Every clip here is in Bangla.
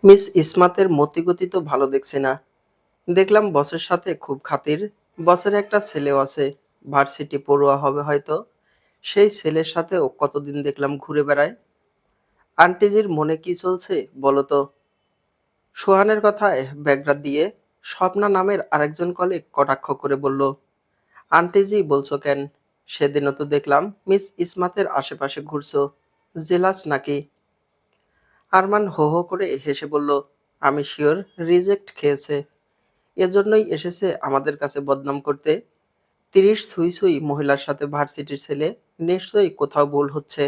মিস ইসমাতের মতিগতি তো ভালো দেখছি না। দেখলাম বসের সাথে খুব খাতির। বসের একটা ছেলেও আছে, ভার্সিটি পড়ুয়া হবে হয়তো। সেই ছেলের সাথেও কতদিন দেখলাম ঘুরে বেড়ায়। আন্টিজির মনে কি চলছে বলো তো? সোহানের কথায় ব্যাগরা দিয়ে স্বপ্না নামের আরেকজন কলিগ কটাক্ষ করে বলল, আন্টিজি বলছো কেন? সেদিনও তো দেখলাম মিস ইসমাতের আশেপাশে ঘুরছো। জেলাস নাকি? আরমান হো হো করে হেসে বলল, আমি শিওর রিজেক্ট খেয়েছে, এজন্যই এসেছে আমাদের কাছে বদনাম করতে। ৩০ ছুঁই ছুঁই মহিলার সাথে ভার্সিটির ছেলে, নিশ্চয়ই কোথাও ভুল হচ্ছে।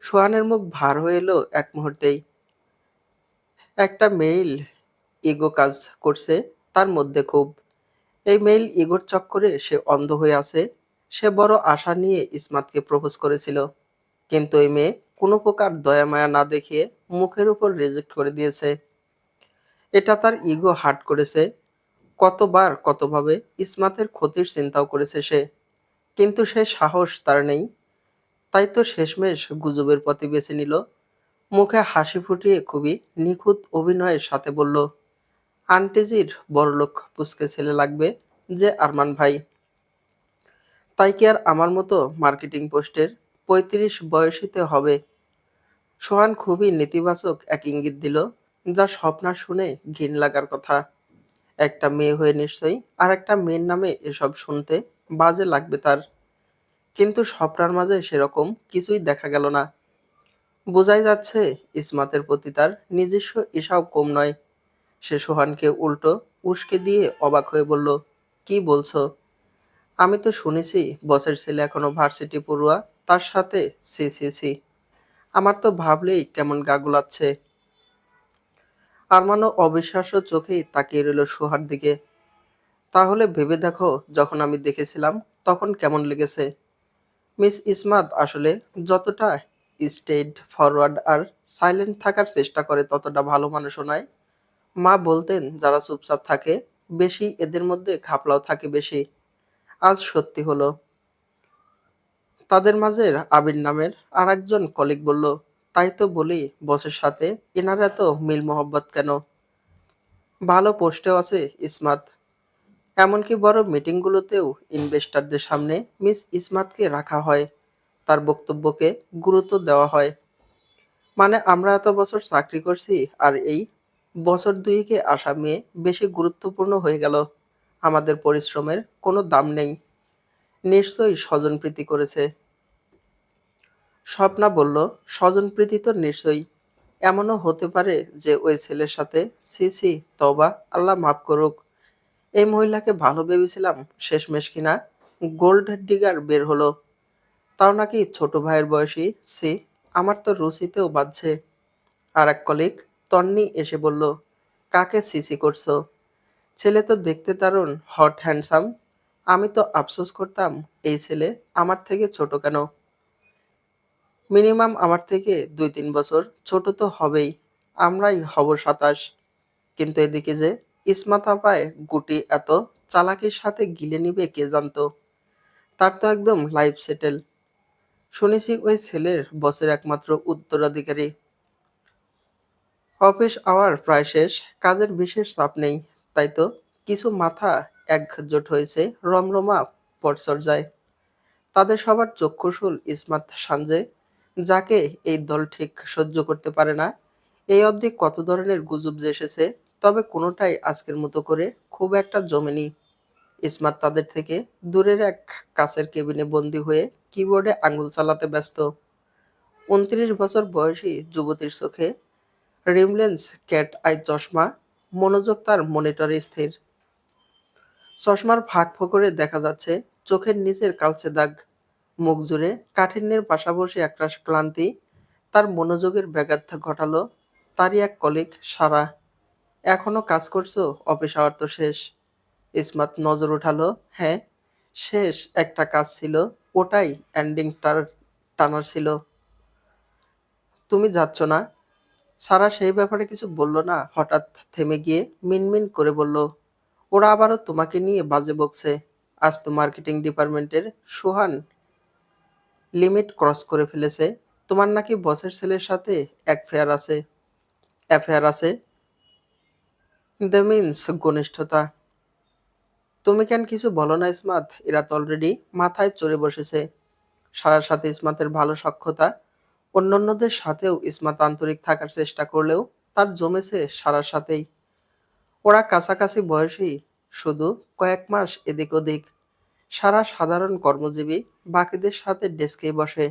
সোহানের মুখ ভার হয়ে এলো এক মুহূর্তেই। একটা মেইল ইগো কাজ করছে তার মধ্যে খুব। এই মেইল ইগোর চক্করে সে অন্ধ হয়ে আছে। সে বড় আশা নিয়ে ইসমাতকে প্রপোজ করেছিল, কিন্তু এই মেয়ে কোনো প্রকার দয়া মায়া না দেখিয়ে মুখের উপর রিজেক্ট করে দিয়েছে। এটা তার ইগো হার্ট করেছে। কতবার কতভাবে ইসমাতের ক্ষতির চিন্তাও করেছে সে, কিন্তু সে সাহস তার নেই। তাই তো শেষমেশ গুজবের পথই বেছে নিল। মুখে হাসি ফুটিয়ে খুবই নিখুঁত অভিনয়ের সাথে বলল, আন্টিজির বড়লোক পুচকে ছেলে লাগবে যে আরমান ভাই। তাই কি আর আমার মতো মার্কেটিং পোস্টের ৩৫ বয়সীতে হবে? সোহান খুবই নেতিবাচক এক ইঙ্গিত দিল, যা স্বপ্নার শুনে ঘিন লাগার কথা। একটা মেয়ে হয়ে নিশ্চয়ই আর একটা মেয়ের নামে এসব শুনতে বাজে লাগবে তার, কিন্তু স্বপ্নার মাঝে সেরকম কিছুই দেখা গেল না। বোঝাই যাচ্ছে ইসমাতের প্রতি তার নিজস্ব ঈর্ষাও কম নয়। সে সোহানকে উল্টো উস্কে দিয়ে অবাক হয়ে বলল, কি বলছো? আমি তো শুনেছি বসের ছেলে এখনো ভার্সিটি পড়ুয়া, তার সাথে? সি সি সি, আমার তো ভাবলেই কেমন গা গুলাচ্ছে। আরমানও অবিশ্বাস্য চোখেই তাকিয়ে রইল সোহার দিকে। তাহলে ভেবে দেখো, যখন আমি দেখেছিলাম তখন কেমন লেগেছে। মিস ইসমাত আসলে যতটা স্ট্রেইট ফরওয়ার্ড আর সাইলেন্ট থাকার চেষ্টা করে ততটা ভালো মানুষও নয়। মা বলতেন যারা চুপচাপ থাকে বেশি, এদের মধ্যে ঘাপলাও থাকে বেশি। আজ সত্যি হলো। তাদের মাঝের আবির নামের আর একজন কলিগ বলল, তাই তো বলি বসের সাথে এনার এত মিল মোহব্বত কেন? ভালো পোস্টেও আছে ইসমাত, এমনকি বড় মিটিংগুলোতেও ইনভেস্টরদের সামনে মিস ইসমাতকে রাখা হয়, তার বক্তব্যকে গুরুত্ব দেওয়া হয়। মানে আমরা এত বছর চাকরি করছি আর এই বছর দুয়েকে আসা মেয়ে বেশি গুরুত্বপূর্ণ হয়ে গেল। আমাদের পরিশ্রমের কোনো দাম নেই। নিশ্চয়ই স্বজনপ্রীতি করেছে। স্বপ্না বলল, স্বজনপ্রীতি তো নিশ্চয়ই। এমনও হতে পারে যে ওই ছেলের সাথে, ছি ছি, তওবা, আল্লাহ মাফ করুক। এই মহিলাকে ভালো ভেবেছিলাম, শেষমেশ কিনা গোল্ড ডিগার বের হলো। তাও নাকি ছোট ভাইয়ের বয়সী। ছি, আমার তো রুচিতেও বাজছে। আর এক কলিগ তন্নি এসে বলল, কাকে সিসি করছো? ছেলে তো দেখতে দারুণ হট হ্যান্ডসাম। আমি তো আফসোস করতাম এই ছেলে আমার থেকে ছোট কেন। মিনিমাম আমার থেকে ২-৩ বছর ছোট তো হবেই। আমরাই হব ২৭। কিন্তু এদিকে যে ইসমাত আপায় গুটি এত চালাকির সাথে গিলে নিবে কে জানতো। তার তো একদম লাইফ সেটেল। শুনেছি ওই ছেলের বসের একমাত্র উত্তরাধিকারী। অফিস আওয়ার প্রায় শেষ, কাজের বিশেষ চাপ নেই। তাই তো কিছু মাথা একজোট হয়েছে রমরমা পরচর্যায়। তাদের সবার চক্ষুশূল ইসমাত সানজে, যাকে এই দল ঠিক সহ্য করতে পারে না। এই অবধি কত ধরনের গুজব যে এসেছে, তবে কোনোটাই আজকের মতো করে খুব একটা জমেনি। ইসমাত তাদের থেকে দূরের এক কাচের কেবিনে বন্দী হয়ে কিবোর্ডে আঙুল চালাতে ব্যস্ত। ২৯ বছর বয়সী যুবতীর চোখে রিমলেন্স ক্যাট আই চশমা, মনোযোগ তার মনিটরে স্থির। চশমার ফাঁক ফোকরে দেখা যাচ্ছে চোখের নিচের কালচে দাগ। মুখ জুড়ে কাঠিন্যের পাশাপাশি একরাশ ক্লান্তি তার মনোযোগের ব্যাঘাত ঘটালো। তারই এক কলিগ সারা, এখনো কাজ করছো? অফিস আওয়ার তো শেষ। ইসমাত নজর উঠালো। হ্যাঁ, শেষ একটা কাজ ছিল, ওটাই এন্ডিং টানার ছিল। তুমি যাচ্ছ না? সারা সেই ব্যাপারে কিছু বলল না, হঠাৎ থেমে গিয়ে মিনমিন করে বলল, ওরা আবারও তোমাকে নিয়ে বাজে বকছে। আজ তো মার্কেটিং ডিপার্টমেন্টের সোহান লিমিট ক্রস করে ফেলেছে। তোমার নাকি বসের ছেলের সাথে অ্যাফেয়ার আছে। অ্যাফেয়ার আছে, দ্য মিন্স ঘনিষ্ঠতা। তুমি কেন কিছু বলো না ইসমাত? এরা তো অলরেডি মাথায় চড়ে বসেছে। সারার সাথে ইসমাতের ভালো সখ্যতা। অন্যান্যদের সাথেও ইসমাত আন্তরিক থাকার চেষ্টা করলেও তার জমেছে সারার সাথেই। ওরা কাছাকাছি বয়সী, শুধু কয়েক মাস এদিক ওদিক। সারা সাধারণ কর্মজীবী, বাকিদের সাথে ডেস্কেই বসে।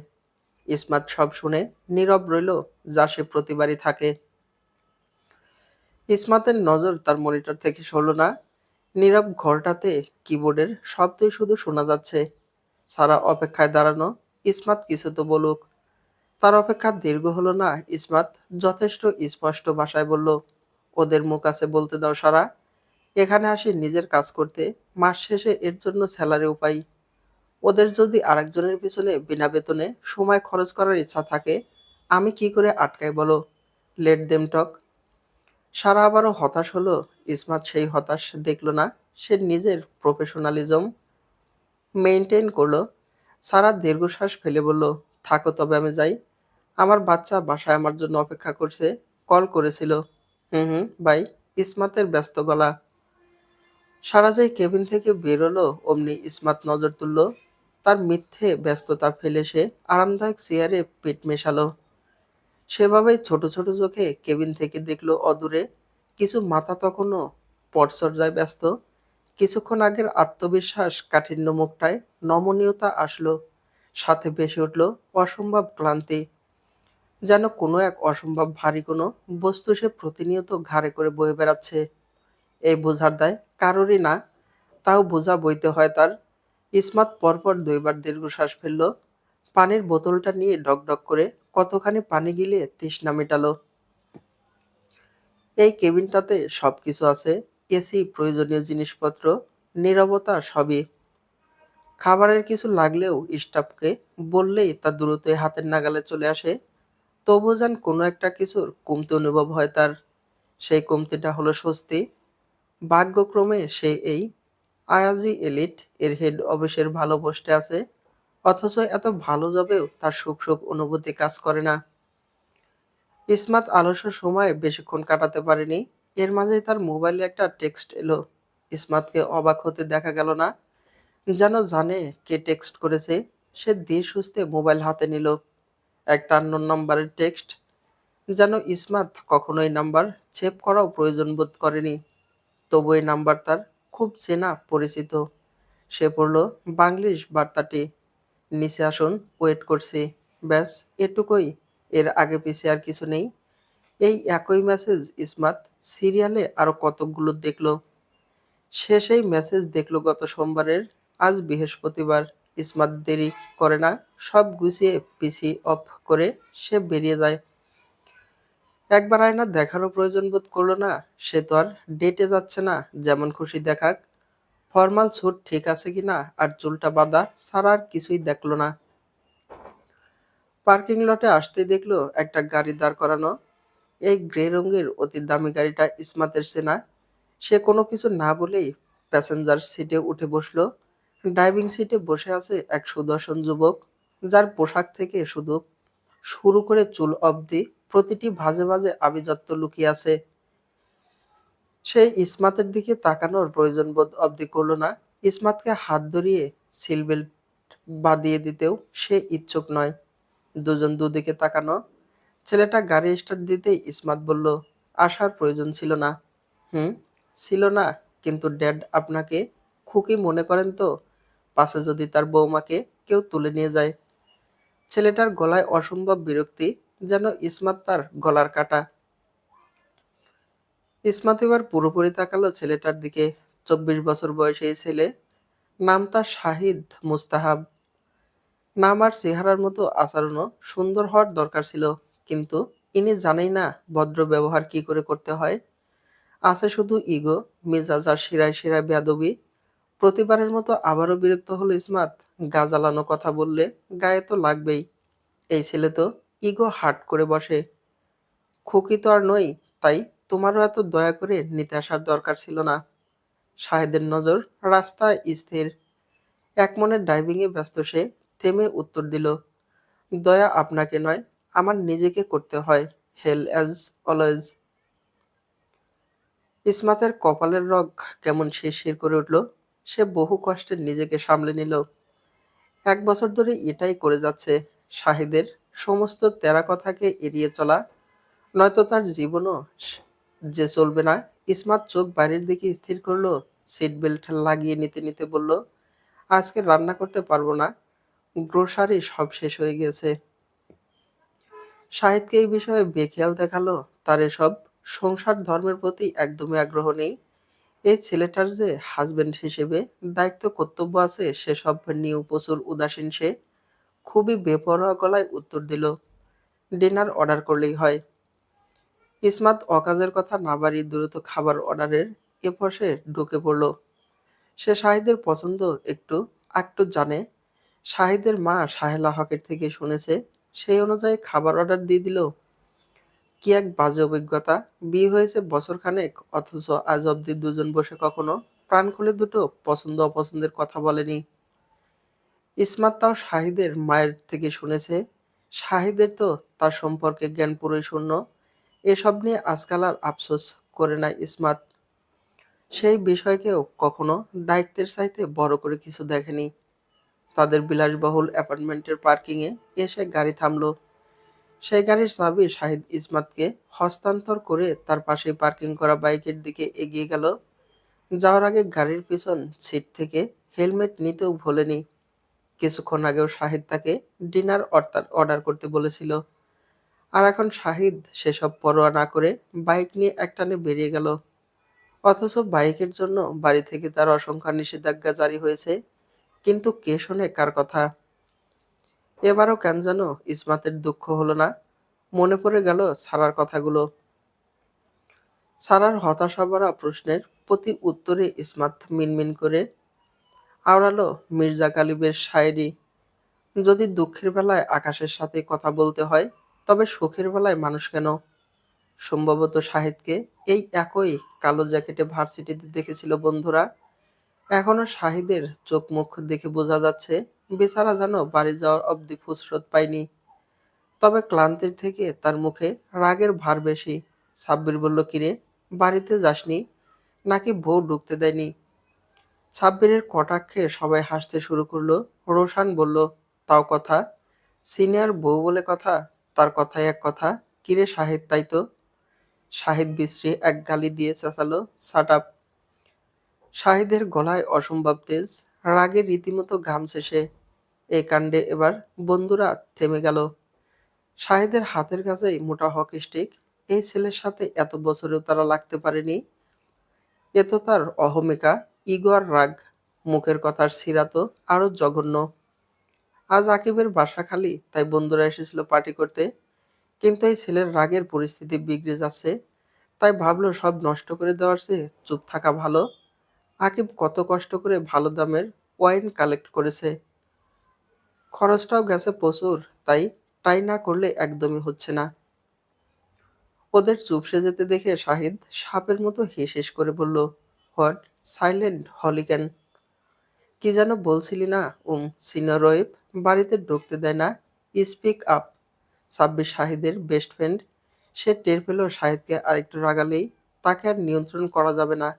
ইসমাত সব শুনে নীরব রইল, যা সে প্রতিবারই থাকে। ইসমাতের নজর তার মনিটর থেকে সরল না। নীরব ঘরটাতে কিবোর্ডের শব্দই শুধু শোনা যাচ্ছে। সারা অপেক্ষায় দাঁড়ানো, ইসমাত কিছু তো বলুক। তার অপেক্ষা দীর্ঘ হলো না। ইসমাত যথেষ্ট স্পষ্ট ভাষায় বলল, ওদের মুখ আছে, বলতে দাও সারা। এখানে আসি নিজের কাজ করতে, মাস শেষে এর জন্য স্যালারি পাই। ওদের যদি আরেকজনের পিছনে বিনা বেতনে সময় খরচ করার ইচ্ছা থাকে, আমি কি করে আটকাই বলো? লেট দেম টক। সারা আবারও হতাশ হলো। ইসমাত সেই হতাশ দেখল না, সে নিজের প্রফেশনালিজম মেইনটেইন করলো। সারা দীর্ঘশ্বাস ফেলে বলল, থাকো তবে আমি যাই। আমার বাচ্চা বাসায় আমার জন্য অপেক্ষা করছে। কল করেছিল। হুম হুম বাই। ইসমাতের ব্যস্ত গলা। সারা যেই কেবিন থেকে বেরোলো অমনি ইসমাত নজর তুলল। তার মিথ্যে ব্যস্ততা ফেলে সে আরামদায়ক চেয়ারে পিঠ মেশালো। সেভাবেই ছোট ছোট চোখে কেবিন থেকে দেখলো অদূরে কিছু মাথা তখনও পরচর্যায় ব্যস্ত। কিছুক্ষণ আগের আত্মবিশ্বাস কাঠিন্য মুখটায় নমনীয়তা আসলো, সাথে ভেসে উঠল অসম্ভব ক্লান্তি। যেন কোনো এক অসম্ভব ভারী কোনো বস্তু সে প্রতিনিয়ত ঘাড়ে করে বয়ে বেড়াচ্ছে। এই বোঝার দায় কারোরই না, তাও বোঝা বইতে হয় তার। ইসমাত পরপর দুইবার দীর্ঘশ্বাস ফেলল। পানির বোতলটা নিয়ে ডকডক করে কতখানি পানি গিলিয়ে তৃষ্ণা মেটালো। এই কেবিনটাতে সবকিছু আছে, এসি, প্রয়োজনীয় জিনিসপত্র, নীরবতা, সবই। খাবারের কিছু লাগলেও স্টাফকে বললেই তা দ্রুতই হাতের নাগালে চলে আসে। তবু যেন কোনো একটা কিছুর কমতি অনুভব হয় তার। সেই কমতিটা হলো স্বস্তি। ভাগ্যক্রমে সে এই আয়াজি এলিট এর হেড অফিসের ভালো পোস্টে আছে, অথচ এত ভালো জবেও তার সুখ সুখ অনুভূতি কাজ করে না। ইসমাত আলস্য সময় বেশিক্ষণ কাটাতে পারেনি। এর মাঝেই তার মোবাইলে একটা টেক্সট এলো। ইসমাতকে অবাক হতে দেখা গেল না, যেন জানে কে টেক্সট করেছে। সে ধীর সুস্থে মোবাইল হাতে নিল। একটা আননোন নাম্বারের টেক্সট। যেন ইসমাত কখনোই নাম্বার সেভ করাও প্রয়োজন বোধ করেনি, তবু এই নাম্বার তার খুব চেনা পরিচিত। সে পড়ল বাংলিশ বার্তাটি, নিচে আসুন, ওয়েট করছি। ব্যাস, এটুকুই। এর আগে পিছে আর কিছু নেই। এই একই মেসেজ ইসমাত সিরিয়ালে আরো কতকগুলো দেখল। সে সেই মেসেজ দেখল গত সোমবারের। আজ বৃহস্পতিবার। ইসমাত দেরি করে না, সব গুছিয়ে পিসি অফ করে সে বেরিয়ে যায়। একবার আয়না দেখারও প্রয়োজন বোধ করলো না। সে তো আর ডেটে যাচ্ছে না, যেমন খুশি দেখাক। ফরমাল স্যুট ঠিক আছে কিনা আর চুলটা বাঁধা ছাড়া আর কিছুই দেখলো না। পার্কিং লটে আসতেই দেখলো একটা গাড়ি দাঁড় করানো। এই গ্রে রঙের অতি দামি গাড়িটা ইসমাতের চেনা। সে কোনো কিছু না বলেই প্যাসেঞ্জার সিটে উঠে বসলো। ড্রাইভিং সিটে বসে আছে এক সুদর্শন যুবক, যার পোশাক থেকে শুধু শুরু করে চুল অবধি প্রতিটি ভাঁজে ভাঁজে আভিজাত্য লুকিয়ে আছে। সেই ইসমাতের দিকে তাকানোর প্রয়োজন বোধ অবধি করলো না। ইসমাতকে হাত ধরিয়ে সিল বেল্ট বাঁধিয়ে দিতেও সে ইচ্ছুক নয়। দুজন দুদিকে তাকানো। ছেলেটা গাড়ি স্টার্ট দিতেই ইসমাত বলল, আসার প্রয়োজন ছিল না। হুম, ছিল না, কিন্তু ড্যাড আপনাকে খুকি মনে করেন তো? পাশে যদি তার বৌমাকে কেউ তুলে নিয়ে যায়। ছেলেটার গলায় অসম্ভব বিরক্তি, যেন ইসমাত তার গলার কাটা। ইসমাত এবার পুরোপুরি তাকালো ছেলেটার দিকে। 24 বছর বয়সী এই ছেলে। নাম তার শাহিদ মুস্তাহাব। নাম আর চেহারার মতো আচরণও সুন্দর হওয়ার দরকার ছিল, কিন্তু ইনি জানেই না ভদ্র ব্যবহার কি করে করতে হয়। আছে শুধু ইগো, মেজাজ আর শিরায় শিরায় বেয়াদবি। প্রতিবারের মতো আবারও বিরক্ত হলো ইসমাত। গা জ্বালানো কথা বললে গায়ে তো লাগবেই। এই ছেলে তো ইগো হার্ট করে বসে। খুকি তো আর নই, তাই তোমারও এত দয়া করে নিতে আসার দরকার ছিল না। শাহেদের নজর রাস্তায় স্থির। একমনে ড্রাইভিংয়ে ব্যস্ত সে থেমে উত্তর দিল, দয়া আপনাকে নয়, আমার নিজেকে করতে হয়। হেল অ্যাজ অলওয়েজ। ইসমাতের কপালের রগ কেমন শিরশির করে উঠল। সে বহু কষ্টে নিজেকে সামলে নিল। ১ বছর ধরে এটাই করে যাচ্ছে। শাহিদের সমস্ত তেরা কথাকে এড়িয়ে চলা, নয়তো তার জীবনও যে চলবে না। ইসমাত চোখ বাইরের দিকে স্থির করলো। সিট বেল্ট লাগিয়ে নিতে নিতে বলল, আজকে রান্না করতে পারবো না, গ্রোসারি সব শেষ হয়ে গেছে। শাহিদকে এই বিষয়ে বেখেয়াল দেখালো। তার এসব সংসার ধর্মের প্রতি একদমই আগ্রহ নেই। এই ছেলেটার যে হাজবেন্ড হিসেবে দায়িত্ব কর্তব্য আছে সেসব নিয়েও প্রচুর উদাসীন সে। খুবই বেপরোয়া গলায় উত্তর দিল, ডিনার অর্ডার করলেই হয়। ইসমাত অকাজের কথা না বাড়িয়ে দ্রুত খাবার অর্ডারের এপাশে ঢুকে পড়ল। সে শাহিদের পছন্দ একটু আকটু জানে। শাহিদের মা সাহেলা হকের থেকে শুনেছে, সেই অনুযায়ী খাবার অর্ডার দিয়ে দিল। কি এক বাজে অভিজ্ঞতা! বিয়ে হয়েছে বছরখানেক, অথচ আজ অবধি দুজন বসে কখনো প্রাণ খুলে দুটো পছন্দ অপছন্দের কথা বলেনি। ইসমাত তাও শাহিদের মায়ের থেকে শুনেছে। শাহিদের তো তার সম্পর্কে জ্ঞান পুরোই শূন্য। এসব নিয়ে আজকাল আর আফসোস করে না ইসমাত। সেই বিষয়কেও কখনো দায়িত্বের চাইতে বড় করে কিছু দেখেনি। তাদের বিলাসবহুল অ্যাপার্টমেন্টের পার্কিংয়ে এসে গাড়ি থামলো। সেই গাড়ির চাবি শাহিদ ইসমাতকে হস্তান্তর করে তার পাশেই পার্কিং করা বাইকের দিকে এগিয়ে গেল। যাওয়ার আগে গাড়ির পিছন সিট থেকে হেলমেট নিতেও ভোলেনি। কিছুক্ষণ আগেও শাহিদ তাকে ডিনার অর্ডার করতে বলেছিল। আর এখন শাহিদ সেসব পরোয়া না করে বাইক নিয়ে একটানে বেরিয়ে গেল। অথচ বাইকের জন্য বাড়ি থেকে তার অসংখ্য নিষেধাজ্ঞা জারি হয়েছে। কিন্তু কে শোনে কার কথা? এবারও কেন যেন ইসমাতের দুঃখ হলো না। মনে পড়ে গেল সারার কথাগুলো। সারার হতাশা ভরা প্রশ্নের প্রতি উত্তরে ইসমাত মিনমিন করে আওড়ালো মির্জা গালিবের শায়েরি, যদি দুঃখের বেলায় আকাশের সাথে কথা বলতে হয়, তবে সুখের বেলায় মানুষ কেন? সম্ভবত শাহিদকে এই একই কালো জ্যাকেটে ভার্সিটিতে দেখেছিল বন্ধুরা। এখনো শাহিদের চোখ মুখ দেখে বোঝা যাচ্ছে বেচারা যেন বাড়ি যাওয়ার অবধি ফুসরত পায়নি। তবে ক্লান্তির থেকে তার মুখে রাগের ভার বেশি। সাব্বির বলল, কিরে, বাড়িতে যাসনি নাকি বউ ঢুকতে দেয়নি? সাব্বিরের কটাক্ষে সবাই হাসতে শুরু করলো। রোশান বলল, তাও কথা, সিনিয়র বউ বলে কথা, তার কথাই এক কথা। কিরে শাহিদ, তাই তো? শাহিদ বিশ্রী এক গালি দিয়ে চেঁচালো, শাট আপ! শাহিদের গলায় অসম্ভব তেজ, রাগে রীতিমতো ঘামছে সে। এই কাণ্ডে এবার বন্ধুরা থেমে গেল। শাহিদের হাতের কাছেই মোটা হকি স্টিক। এই ছেলের সাথে এত বছরেও তারা লাগতে পারেনি। এ তো তার অহমিকা, ইগো আর রাগ। মুখের কথার ছিঁড়া তো আরো জঘন্য। আজ আকিবের বাসা খালি, তাই বন্ধুরা এসেছিল পার্টি করতে। কিন্তু এই ছেলের রাগের পরিস্থিতি বিগড়ে যাচ্ছে। তাই ভাবলো সব নষ্ট করে দেওয়ার চেয়ে চুপ থাকা ভালো। আকিব কত কষ্ট করে ভালো দামের ওয়াইন কালেক্ট করেছে। খরচটাও গেছে প্রচুর। তাই টাই না করলে একদমই হচ্ছে না। ওদের চুপসে যেতে দেখে শাহিদ সাপের মতো হিস করে বলল, হোয়াট, সাইলেন্ট হলি কেন? কি যেন বলছিলি না? সিনিয়র ওয়েব বাড়িতে ঢুকতে দেয় না। Speak up. সাব্বির শাহিদের বেস্ট ফ্রেন্ড। সে টের পেল শাহিদকে আরেকটু রাগালেই তাকে আর নিয়ন্ত্রণ করা যাবে না।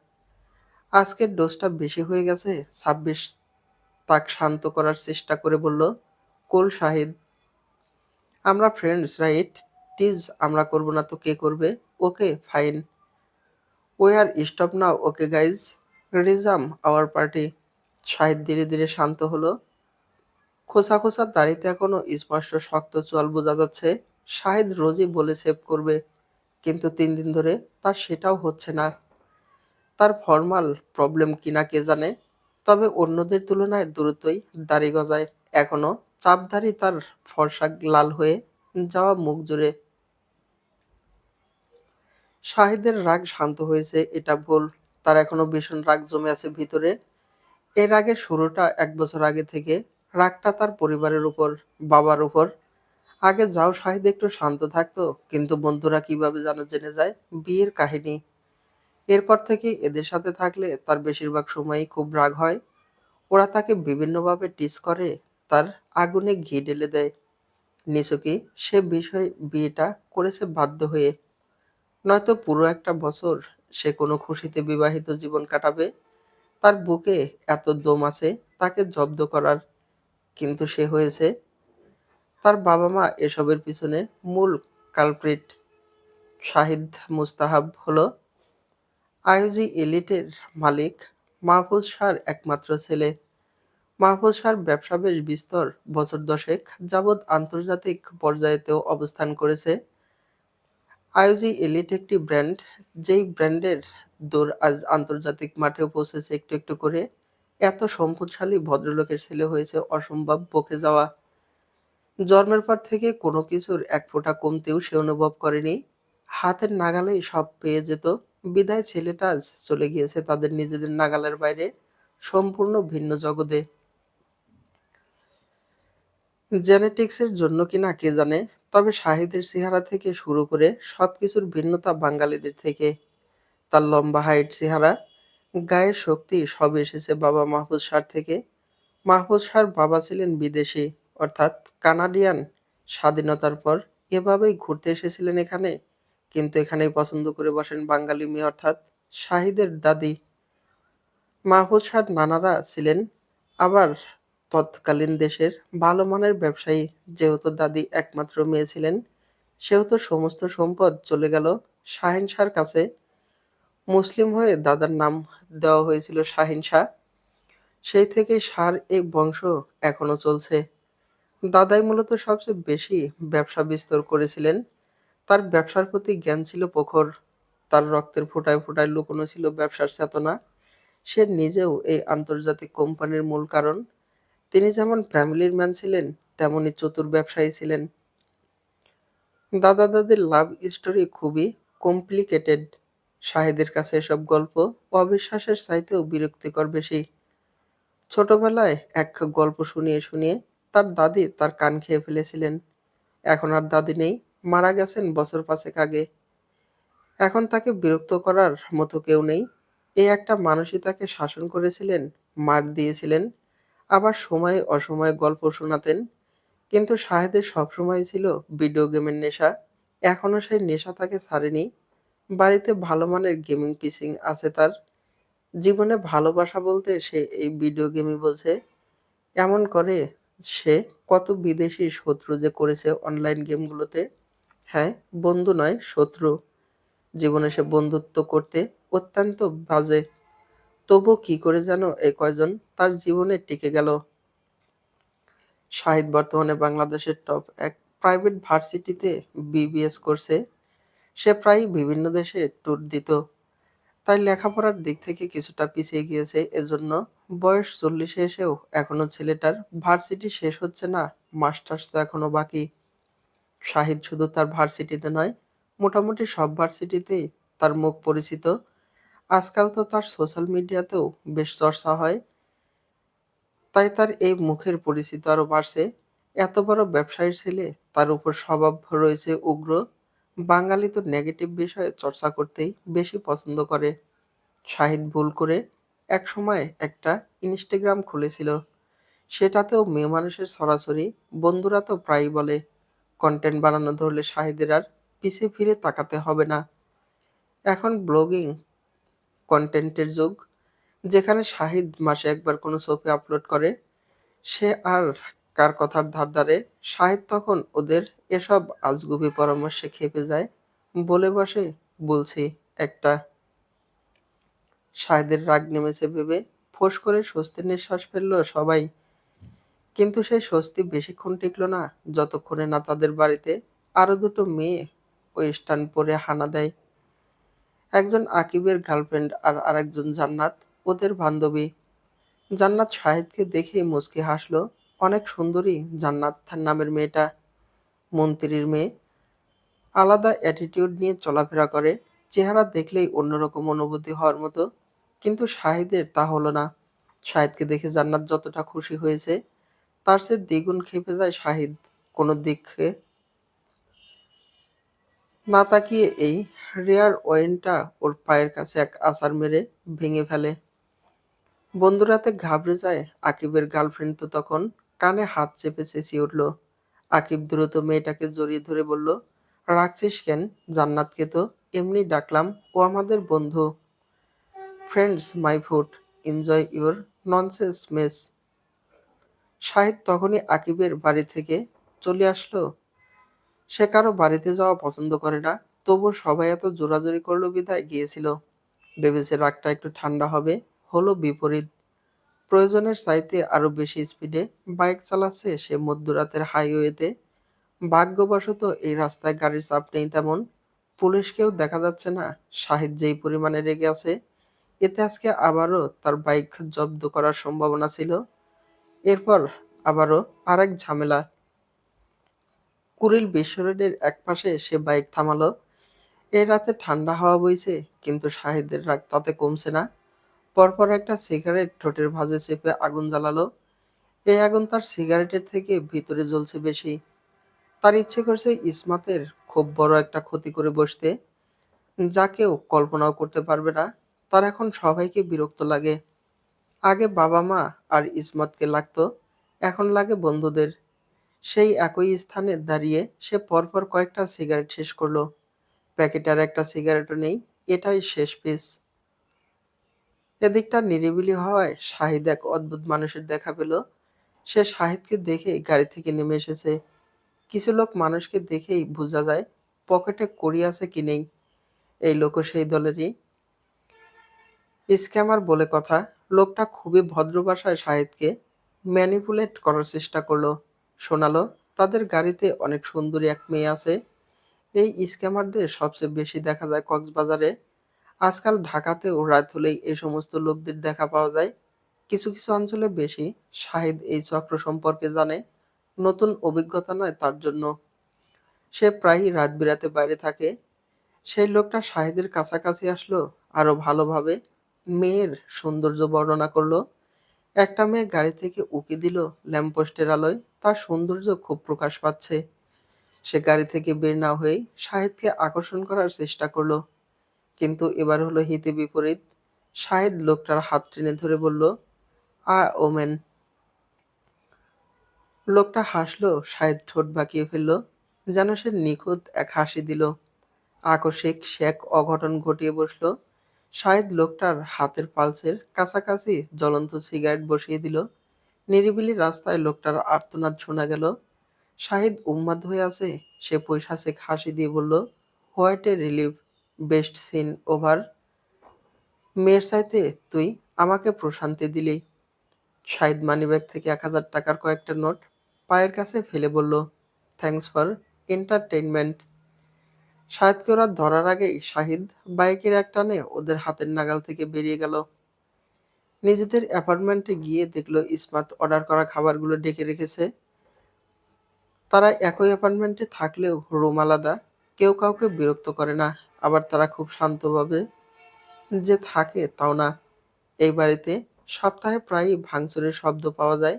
আজকের ডোজটা বেশি হয়ে গেছে। সাব্বির তাকে শান্ত করার চেষ্টা করে বলল, কুল শাহিদ, আমরা ফ্রেন্ডস রাইট? টিজ আমরা করব না তো কে করবে? Okay fine, we are stop now, okay guys, resume our party. Shahid ধীরে ধীরে শান্ত হলো। খোঁচা খোঁচা দাড়িতে এখনো স্পষ্ট শক্ত চোয়াল বোঝা যাচ্ছে। শাহিদ রোজই বলে সেভ করবে, কিন্তু ৩ দিন ধরে তার সেটাও হচ্ছে না। তার ফর্মাল প্রবলেম কিনা কে জানে। তবে অন্যদের তুলনায় দ্রুতই দাড়ি গজায়। এখনো চাপ দাড়ি তার ফর্সা লাল হয়ে যাওয়া মুখ জুড়ে। শাহিদের রাগ শান্ত হয়েছে এটা ভুল। তার এখনো ভীষণ রাগ জমে আছে ভিতরে। এই রাগের শুরুটা ১ বছর আগে থেকে। রাগটা তার পরিবারের উপর, বাবার উপর। আগে যাও শাহিদ একটু শান্ত থাকতো, কিন্তু বন্ধুরা কিভাবে যেন জেনে যায় বিয়ের কাহিনী। এরপর থেকে এদের সাথে থাকলে তার বেশিরভাগ সময়ই খুব রাগ হয়। ওরা তাকে বিভিন্নভাবে টিজ করে, তার আগুনে ঘি ঢেলে দেয়। নিছকই সে বিষয় বিয়েটা করেছে বাধ্য হয়ে, নয়তো পুরো একটা বছর সে কোনো খুশিতে বিবাহিত জীবন কাটাবে। তার বুকে এত দম আছে তাকে জব্দ করার, কিন্তু সে হয়েছে। তার বাবা-মা এসবের পিছনে মূল কালপ্রিট। শাহিদ মুস্তাহাব হলো আইওজি এলিটের মালিক, মাহফুজ শাহর একমাত্র ছেলে। মাহফুজ শাহর ব্যবসা বেশ বিস্তর, বছর দশেক যাবৎ আন্তর্জাতিক পর্যায়েতেও অবস্থান করেছে। আইওজি এলিট একটি ব্র্যান্ড, যেই ব্র্যান্ডের দৌড় আজ আন্তর্জাতিক মাঠেও পৌঁছেছে একটু একটু করে। এত সম্পদশালী ভদ্রলোকের ছেলে হয়েছে অসম্ভব বকে যাওয়া। জন্মের পর থেকে কোনো কিছুর এক ফোঁটা কমতিও সে অনুভব করেনি। হাতের নাগালেই সব পেয়ে যেত। বিধায় ছেলেটা আজ চলে গিয়েছে তাদের নিজেদের নাগালের বাইরে, সম্পূর্ণ ভিন্ন জগতে। জেনেটিক্সের জন্য কিনা কে জানে, তবে শাহিদের চেহারা থেকে শুরু করে সবকিছুর ভিন্নতা বাঙালিদের থেকে। তার লম্বা হাইট, চেহারা, গায়ের শক্তি সব এসেছে বাবা মাহফুজ শাহর থেকে। মাহফুজ শাহর বাবা ছিলেন বিদেশি, অর্থাৎ কানাডিয়ান। স্বাধীনতার পর এভাবেই ঘুরতে এসেছিলেন এখানে, কিন্তু এখানেই পছন্দ করে বসেন বাঙালি মেয়ে, অর্থাৎ শাহিদের দাদি। মাহফুজ শাহর নানারা ছিলেন আবার তৎকালীন দেশের ভালো মানের ব্যবসায়ী। যেহেতু দাদি একমাত্র মেয়ে ছিলেন, সেহেতু সমস্ত সম্পদ চলে গেল শাহিন শাহর কাছে। মুসলিম হয়ে দাদার নাম দেওয়া হয়েছিল শাহিন শাহ। সেই থেকেই শাহর এই বংশ এখনো চলছে। দাদাই মূলত সবচেয়ে বেশি ব্যবসা বিস্তার করেছিলেন। তার ব্যবসার প্রতি জ্ঞান ছিল প্রখর। তার রক্তের ফোঁটায় ফোঁটায় লুকোনো ছিল ব্যবসার চেতনা। সে নিজেও এই আন্তর্জাতিক কোম্পানির মূল কারণ। তিনি যেমন ফ্যামিলির ম্যান ছিলেন, তেমনি চতুর ব্যবসায়ী ছিলেন। দাদা দাদির লাভ স্টোরি খুবই কমপ্লিকেটেড। শাহেদের কাছে এসব গল্প অবিশ্বাসের চাইতেও বিরক্তিকর বেশি। ছোটবেলায় এক গল্প শুনিয়ে শুনিয়ে তার দাদি তার কান খেয়ে ফেলেছিলেন। এখন আর দাদি নেই, মারা গেছেন বছর পাঁচেক আগে। এখন তাকে বিরক্ত করার মতো কেউ নেই। এই একটা মানুষই তাকে শাসন করেছিলেন, মার দিয়েছিলেন, আবার সময়ে অসময়ে গল্প শোনাতেন। কিন্তু শাহেদের সবসময় ছিল ভিডিও গেমের নেশা। এখনো সেই নেশা তাকে ছাড়েনি। বাড়িতে ভালো মানের গেমিং পিসি আছে তার। জীবনে ভালোবাসা বলতে সে এই ভিডিও গেমই বোঝে। এমন করে সে কত বিদেশি শত্রু যে করেছে অনলাইন গেমগুলোতে। হ্যাঁ, বন্ধু নয়, শত্রু। জীবনে সে বন্ধুত্ব করতে অত্যন্ত বাজে। তবুও কি করে যেন এই কয়জন তার জীবনে টিকে গেল। শাহিদ বর্তমানে বাংলাদেশের টপ এক প্রাইভেট ভার্সিটিতে বিবিএস করছে। সে প্রায়ই বিভিন্ন দেশে ট্যুর দিত। তাই লেখাপড়ার দিক থেকে কিছুটা পিছিয়ে গিয়েছে। এজন্য বয়স ৪০-এ এসেও এখনো ছেলেটার ভার্সিটি শেষ হচ্ছে না, মাস্টার্স তো এখনো বাকি। শাহিদ শুধু তার ভার্সিটিতে নয়, মোটামুটি সব ভার্সিটিতেই তার মুখ পরিচিত। আজকাল তো তার সোশ্যাল মিডিয়াতেও বেশ চর্চা হয়। তাই তার এই মুখের পরিচিতি আরো বাড়ছে। এত বড় ব্যবসায়ীর ছেলে, তার উপর স্বভাব রয়েছে উগ্র। বাঙালি তো নেগেটিভ বিষয়ে চর্চা করতেই বেশি পছন্দ করে। শাহিদ ভুল করে একসময় একটা ইনস্টাগ্রাম খুলেছিল। সেটাতেও মেয়ে মানুষের ছড়াছড়ি। বন্ধুরা তো প্রায়ই বলে, কন্টেন্ট বানানো ধরলে শাহিদের আর পিছে ফিরে তাকাতে হবে না। এখন ব্লগিং কন্টেন্টের যুগ, যেখানে শাহিদ মাসে একবার কোনো ছবি আপলোড করে। সে আর কার কথার ধার ধারে। শাহিদ তখন ওদের এসব আজগুবি পরামর্শে ক্ষেপে যায়। বলে বসে, বলছি একটা। শাহেদের রাগ নেমেছে ভেবে ফোঁস করে স্বস্তির নিঃশ্বাস ফেলল সবাই। কিন্তু সেই স্বস্তি বেশিক্ষণ টিকল না, যতক্ষণে না তাদের বাড়িতে আরো দুটো মেয়ে ওয়েস্টার্ন পরে হানা দেয়। একজন আকিবের গার্লফ্রেন্ড আর আরেকজন জান্নাত, ওদের বান্ধবী। জান্নাত শাহিদকে দেখে মুচকি হাসল। অনেক সুন্দরী জান্নাত নামের মেয়েটা, মন্ত্রীর মেয়ে। আলাদা অ্যাটিটিউড নিয়ে চলাফেরা করে। চেহারা দেখলেই অন্যরকম অনুভূতি হওয়ার মতো। কিন্তু শাহিদের তা হলো না। শাহিদকে দেখে জান্নাত যতটা খুশি হয়েছে, তার চেয়ে দ্বিগুণ ক্ষেপে যায় শাহিদ। কোনো দিকে না তাকিয়ে এই রেয়ার ওয়াইনটা ওর পায়ের কাছে এক আছাড় মেরে ভেঙে ফেলে। বন্ধুরাতে ঘাবড়ে যায়। আকিবের গার্লফ্রেন্ড তো তখন কানে হাত চেপে চেঁচিয়ে উঠল। আকিব দ্রুত মেয়েটাকে জড়িয়ে ধরে বলল, রাখছিস কেন? জান্নাতকে তো এমনি ডাকলাম, ও আমাদের বন্ধু। Friends my food, enjoy your nonsense mess. Shahid তখনই আকিবের বাড়ি থেকে চলে আসলো। সে কারো বাড়িতে যাওয়া পছন্দ করে না, তবু সবাই এত জোরাজুরি করলো বিধায় গিয়েছিল। ভেবেছে রাগটা একটু ঠান্ডা হবে, হলো বিপরীত। প্রয়োজনের চাইতে আরো বেশি স্পিডে বাইক চালাচ্ছে সে মধ্যরাতের হাইওয়েতে। ভাগ্যবশত এই রাস্তায় গাড়ির চাপ নেই তেমন। পুলিশকেও দেখা যাচ্ছে না। শাহিদ যেই পরিমাণে রেগে আছে, এতে আজকে আবারও তার বাইক জব্দ করার সম্ভাবনা ছিল। এরপর আবারও আরেক ঝামেলা। কুড়িল বিশ্ব রোডের একপাশে সে বাইক থামালো। এই রাতে ঠান্ডা হাওয়া বইছে, কিন্তু শাহিদের রাগ তাতে কমছে না। পরপর একটা সিগারেট ঠোঁটের ভাঁজে চেপে আগুন জ্বালালো। এই আগুন তার সিগারেটের থেকে ভিতরে জ্বলছে বেশি। তার ইচ্ছে করছে ইসমাতের খুব বড় একটা ক্ষতি করে বসতে, যা কেউ কল্পনাও করতে পারবে না। তার এখন সবাইকে বিরক্ত লাগে। আগে বাবা মা আর ইসমাতকে লাগতো, এখন লাগে বন্ধুদের। সেই একই স্থানে দাঁড়িয়ে সে পরপর কয়েকটা সিগারেট শেষ করলো। প্যাকেটে আর একটা সিগারেটও নেই, এটাই শেষ পিস। এদিকটা নিরিবিলি হওয়ায় শাহিদ এক অদ্ভুত মানুষের দেখা পেল। সে শাহিদকে দেখে গাড়ি থেকে নেমে এসেছে। কিছু লোক মানুষকে দেখেই বোঝা যায় পকেটে কড়ি আছে কি নেই। এই লোকও সেই দলেরই। স্ক্যামার বলে কথা। লোকটা খুবই ভদ্র ভাষায় শাহিদকে ম্যানিপুলেট করার চেষ্টা করলো। শোনালো তাদের গাড়িতে অনেক সুন্দরী এক মেয়ে আছে। এই স্ক্যামারদের সবচেয়ে বেশি দেখা যায় কক্সবাজারে। আজকাল ঢাকাতেও রাত হলেই এই সমস্ত লোকদের দেখা পাওয়া যায়। কিছু কিছু অঞ্চলে বেশি। শাহিদ এই চক্র সম্পর্কে জানে। নতুন অভিজ্ঞতা নয় তার জন্য। সে প্রায়ই রাত বিরাতে বাইরে থাকে। সেই লোকটা শাহিদের কাছাকাছি আসলো আরো ভালোভাবে। মেয়ের সৌন্দর্য বর্ণনা করলো। একটা মেয়ে গাড়ি থেকে উকি দিল ল্যাম্পপোস্টের আলোয়। তার সৌন্দর্য খুব প্রকাশ পাচ্ছে। সে গাড়ি থেকে বের না হয়েই শাহিদকে আকর্ষণ করার চেষ্টা করলো। কিন্তু এবার হলো হিতে বিপরীত। শাহিদ লোকটার হাত টেনে ধরে বলল, ওমেন। লোকটা হাসলো। শাহিদ ঠোঁট বাঁকিয়ে ফেলল, যেন সে নিখুঁত এক হাসি দিল। আকস্মিক সে এক অঘটন ঘটিয়ে বসলো। শাহিদ লোকটার হাতের পালসের কাছাকাছি জ্বলন্ত সিগারেট বসিয়ে দিল। নিরিবিলি রাস্তায় লোকটার আর্তনাদ শোনা গেল। শাহিদ উন্মাদ হয়ে আছে। সে পৈশাচিক হাসি দিয়ে বলল, what a relief, best scene over. মেয়ের চাইতে তুই আমাকে প্রশান্তি দিলি। শাহিদ মানিব্যাগ থেকে ১,০০০ টাকার কয়েকটা নোট পায়ের কাছে ফেলে বলল, থ্যাঙ্কস ফর এন্টারটেইনমেন্ট। শাহিদকে ওরা ধরার আগেই শাহিদ বাইকের এক টানে ওদের হাতের নাগাল থেকে বেরিয়ে গেল। নিজেদের অ্যাপার্টমেন্টে গিয়ে দেখলো ইসমাত অর্ডার করা খাবারগুলো ডেকে রেখেছে। তারা একই অ্যাপার্টমেন্টে থাকলেও রুম আলাদা। কেউ কাউকে বিরক্ত করে না, আবার তারা খুব শান্তভাবে যে থাকে তাও না। এই বাড়িতে সপ্তাহে প্রায়ই ভাঙচুরের শব্দ পাওয়া যায়।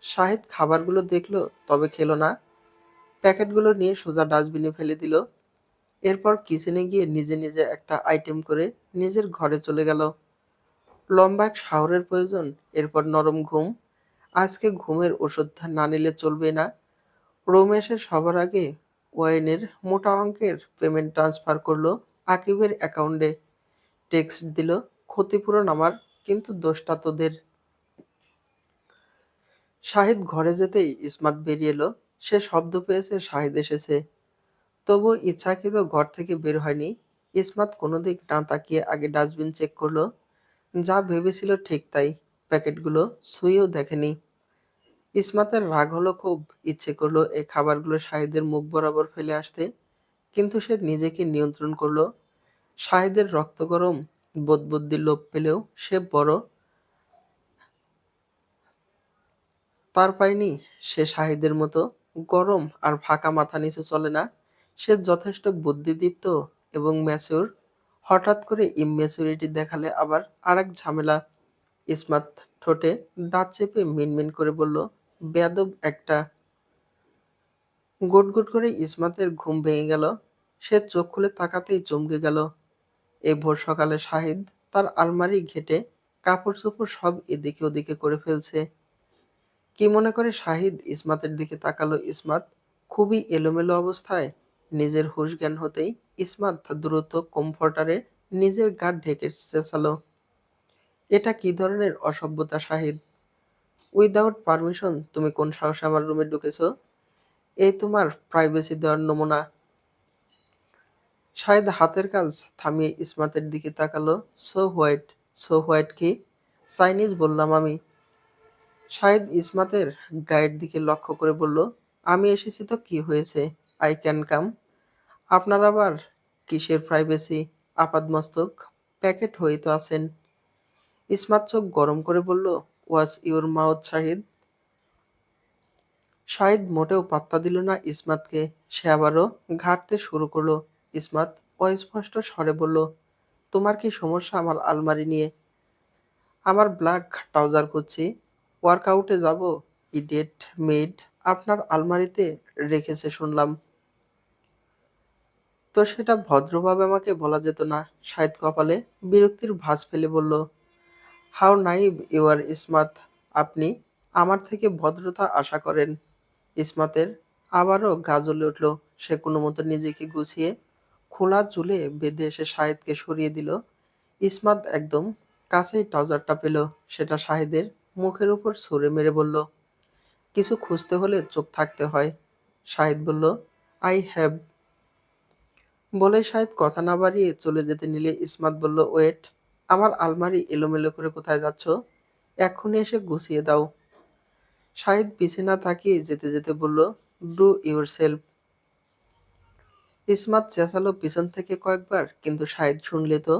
শাহিদ খাবারগুলো দেখলো, তবে খেলো না। প্যাকেটগুলো নিয়ে সোজা ডাস্টবিনে ফেলে দিল। এরপর কিচেনে গিয়ে নিজে নিজে একটা আইটেম করে নিজের ঘরে চলে গেল। লম্বা এক শাওয়ারের প্রয়োজন, এরপর নরম ঘুম। আজকে ঘুমের ওষুধ না নিলে চলবে না। রুমে এসে সবার আগে ওয়াইনের মোটা অঙ্কের পেমেন্ট ট্রান্সফার করলো আকিবের অ্যাকাউন্টে। টেক্সট দিল, ক্ষতিপূরণ আমার, কিন্তু দোষটা তোদের। শাহিদ ঘরে যেতেই ইসমাত বেরিয়ে এলো। সে শব্দ পেয়েছে শাহিদ এসেছে, তবু ইচ্ছাকৃত ঘর থেকে বের হয়নি। ইসমাত কোনো দিক না তাকিয়ে আগে ডাস্টবিন চেক করলো। যা ভেবেছিল ঠিক তাই, প্যাকেটগুলো ছুঁয়েও দেখেনি। ইসমাতের রাগ হলো খুব। ইচ্ছে করলো এই খাবারগুলো শাহিদের মুখ বরাবর ফেলে আসতে, কিন্তু সে নিজেকে নিয়ন্ত্রণ করলো। শাহিদের রক্ত গরম। বোধবুদ্ধির লোভ পেলেও সে বড় তার পায়নি। সে শাহিদের মতো গরম আর ফাঁকা মাথা নিচু চলে না। সে যথেষ্ট বুদ্ধিদীপ্ত এবং ম্যাচিউর। হঠাৎ করে ইম্যাচুরিটি দেখালে আবার আরেক ঝামেলা। ইসমাত ঠোঁটে দাঁত চেপে মিনমিন করে বলল, বেয়াদব একটা। গুটগুট করে ইসমাতের ঘুম ভেঙে গেল। সে চোখ খুলে তাকাতেই চমকে গেল। এই ভোর সকালে শাহিদ তার আলমারি ঘেঁটে কাপড় চোপড় সব এদিকে ওদিকে করে ফেলছে। কি মনে করে শাহিদ ইসমাতের দিকে তাকালো। ইসমাত খুবই এলোমেলো অবস্থায় নিজের হুঁশ জ্ঞান হতেই ইসমাত দ্রুত কমফর্টারে নিজের গা ঢেকে চেঁচালো, এটা কি ধরনের অসভ্যতা শাহিদ? উইদাউট পারমিশন তুমি কোন সাহসে আমার রুমে ঢুকেছো? এই তোমার প্রাইভেসি দেওয়ার নমুনা? শাহিদ হাতের কাজ থামিয়ে ইসমাতের দিকে তাকালো। So white? সো হোয়াইট কি? চাইনিজ বললাম আমি। শাহিদ ইসমাতের গায়ের দিকে লক্ষ্য করে বলল, আমি এসেছি তো কি হয়েছে? I can come. আপনার আবার কিসের প্রাইভেসি? আপাদমস্তক প্যাকেট হয়ে তো আছেন। ইসমাত চোখ গরম করে বলল, was your mouth Shahid? Shahid মোটেও পাত্তা দিল না ইসমাতকে। সে আবারও ঘাঁটতে শুরু করলো। ইসমাত অস্পষ্ট স্বরে বলল, তোমার কি সমস্যা আমার আলমারি নিয়ে? আমার ব্ল্যাক ট্রাউজার খুঁজছি। ওয়ার্কআউটে যাব? ইডিয়েট মেইড আপনার আলমারিতে রেখেছে শুনলাম। তো সেটা ভদ্রভাবে আমাকে বলা যেত না? শাহিদ কপালে বিরক্তির ভাঁজ ফেলে বলল, how naive you are Ismat. আপনি আমার থেকে ভদ্রতা আশা করেন? ইসমাতের আবারও গা জ্বলে উঠল। সে কোনো মতো নিজেকে গুছিয়ে খোলা চুলে বেঁধে এসে শাহিদকে সরিয়ে দিল। ইসমাত একদম কাছেই ট্রাউজারটা পেল। সেটা শাহিদের মুখের উপর ছুঁড়ে মেরে বলল, কিছু খুঁজতে হলে চোখ থাকতে হয়। শাহিদ বলল, আই হ্যাভ। বলে শাহিদ কথা না বাড়িয়ে চলে যেতে নিলে ইসমাত বলল, ওয়েট। আমার আলমারি এলোমেলো করে কোথায় যাচ্ছ? এক্ষুনি এসে গুছিয়ে দাও। শাহিদ পিছে না তাকিয়ে যেতে যেতে বলল, ডু ইউর সেলফ। ইসমাত চেঁচালো পিছন থেকে কয়েকবার, কিন্তু শাহিদ শুনলে তো।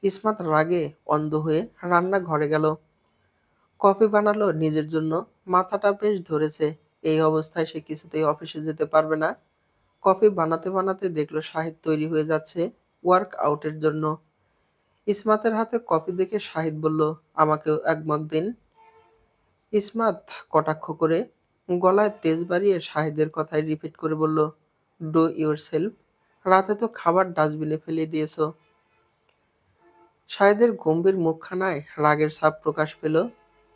ইসমাত রাগে অন্ধ হয়ে রান্নাঘরে গেল। কফি বানালো নিজের জন্য। মাথাটা বেশ ধরেছে। এই অবস্থায় সে কিছুতেই অফিসে যেতে পারবে না। কফি বানাতে বানাতে দেখলো শাহিদ তৈরি হয়ে যাচ্ছে ওয়ার্ক আউটের জন্য। ইসমাতের হাতে কফি দেখে শাহিদ বলল, আমাকেও এক মগ দিন। ইসমাত কটাক্ষ করে গলায় তেজ বাড়িয়ে শাহিদের কথায় রিপিট করে বলল, ডু ইউর সেলফ। রাতে তো খাবার ডাস্টবিনে ফেলে দিয়েছো। শাহিদের গম্ভীর মুখখানায় রাগের ছাপ প্রকাশ পেল।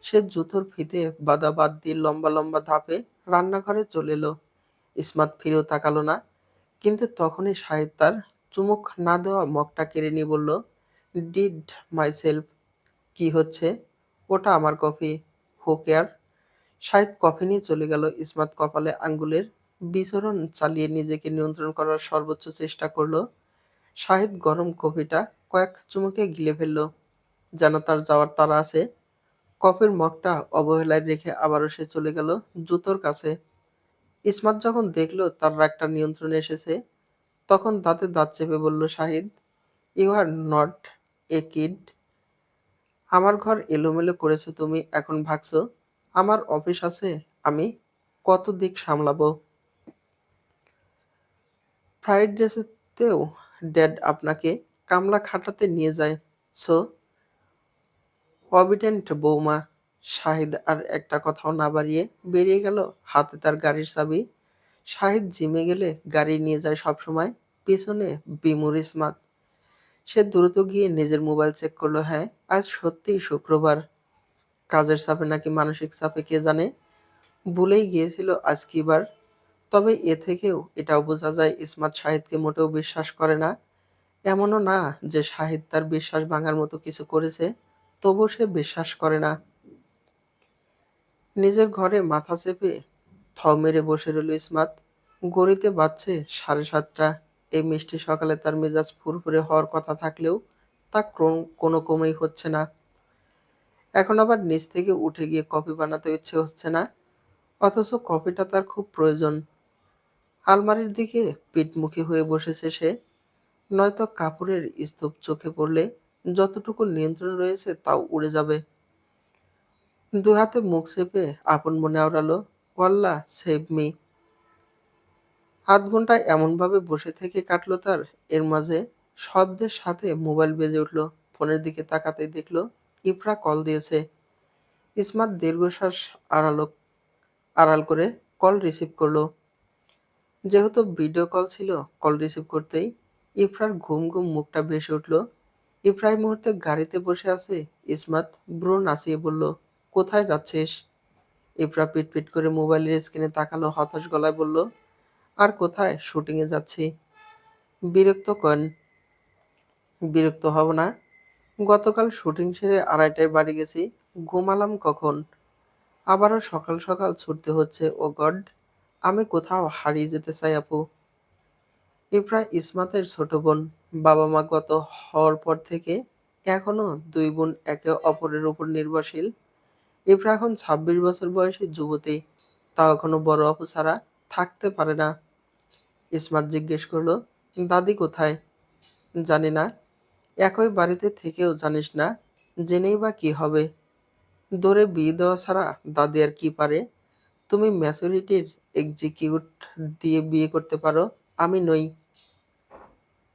সে জুতোর ফিতে বাঁধা বাদ দিয়ে লম্বা লম্বা ধাপে রান্নাঘরে চলে এলো। ইসমাত ফিরেও তাকালো না। কিন্তু তখনই শাহিদ তার চুমুক না দেওয়া মগটা কেড়ে নিয়ে বলল, ডিড মাই সেলফ। কি হচ্ছে? ওটা আমার কফি। হু কেয়ার? শাহিদ কফি নিয়ে চলে গেল। ইসমাত কপালে আঙ্গুলের বিচরণ চালিয়ে নিজেকে নিয়ন্ত্রণ করার সর্বোচ্চ চেষ্টা করলো। শাহিদ গরম কফিটা কয়েক চুমুকে গিলে ফেলল, যেন তার যাওয়ার তাড়া আছে। কফির মগটা অবহেলায় রেখে আবারও সে চলে গেল জুতোর কাছে। ইসমাত যখন দেখলো তার রাগটা নিয়ন্ত্রণে এসেছে, তখন দাঁতে দাঁত চেপে বলল, Shahid, you are not a kid. আমার ঘর এলোমেলো করেছো তুমি, এখন ভাগছো? আমার অফিস আছে, আমি কত দিক সামলাবো। ফ্রাইড রাইসেতেও ড্যাড আপনাকে কামলা খাটাতে নিয়ে যায়। সো অবিডেন্ট বৌমা। শাহিদ আর একটা কথাও না বাড়িয়ে বেরিয়ে গেল। হাতে তার গাড়ির চাবি। শাহিদ জিমে গেলে গাড়ি নিয়ে যায় সবসময়। পিছনে বিমুর ইসমাত। সে দ্রুত গিয়ে নিজের মোবাইল চেক করলো। হ্যাঁ, আজ সত্যিই শুক্রবার। কাজের চাপে নাকি মানসিক চাপে কে জানে, ভুলেই গিয়েছিল আজ কি বার। তবে এ থেকেও এটাও বোঝা যায় ইসমাত শাহিদকে মোটেও বিশ্বাস করে না। এমনও না যে শাহিদ তার বিশ্বাস ভাঙার মতো কিছু করেছে, তবুও সে বিশ্বাস করে না। নিজের ঘরে মাথা চেপে থ মেরে বসে রইল ইসমাত। ঘড়িতে বাজছে 7:30। এই মিষ্টি সকালে তার মেজাজ ফুরফুরে হওয়ার কথা থাকলেও তা কোনো ক্রমেই হচ্ছে না। এখন আবার নিচ থেকে উঠে গিয়ে কফি বানাতে ইচ্ছে হচ্ছে না, অথচ কফিটা তার খুব প্রয়োজন। আলমারির দিকে পিঠমুখী হয়ে বসেছে সে। নয়তো কাপড়ের স্তূপ চোখে পড়লে যতটুকু নিয়ন্ত্রণ রয়েছে তাও উড়ে যাবে। দুই হাতে মুখ চেপে আপন মনে আওড়ালো, ওয়াল্লাহ সেভ মি। আধঘন্টা এমনভাবে বসে থেকে কাটলো তার। এর মাঝে শব্দের সাথে মোবাইল বেজে উঠল। ফোনের দিকে তাকাতেই দেখলো ইফরা কল দিয়েছে। ইসমাত দীর্ঘশ্বাস আড়ালো আড়াল করে কল রিসিভ করলো। যেহেতু ভিডিও কল ছিল, কল রিসিভ করতেই ইফরার ঘুম ঘুম মুখটা ভেসে উঠল। ইফরা এই মুহূর্তে গাড়িতে বসে আছে। ইসমাত ভ্রু নাচিয়ে বলল, কোথায় যাচ্ছিস? ইফরা পিটপিট করে মোবাইলের স্ক্রিনে তাকালো, হতাশ গলায় বলল, আর কোথায়? শুটিংয়ে যাচ্ছি। বিরক্ত করেন। বিরক্ত হব না। গতকাল শুটিং সেরে 2:30টায় বাড়ি গেছি। ঘুমালাম কখন? আবারও সকাল সকাল ছুটতে হচ্ছে। ও গড! আমি কোথাও হারিয়ে যেতে চাই আপু। ইফরা ইসমাতের ছোট বোন। বাবা-মা গত হওয়ার পর থেকে এখনো দুই বোন একে অপরের উপর নির্ভরশীল। ইফরা এখন 26 বছর বয়সী যুবতী। তাও এখনো বড় আপু ছাড়া থাকতে পারে না। ইসমাত জিজ্ঞেস করলো, দাদি কোথায়? জানি না। একই বাড়িতে থেকেও জানিস না? জেনেই বা কি হবে? দৌড়ে বিয়ে দেওয়া ছাড়া দাদি আর কি পারে? তুমি ম্যাচুরিটির এক্সিকিউট দিয়ে বিয়ে করতে পারো, আমি নই।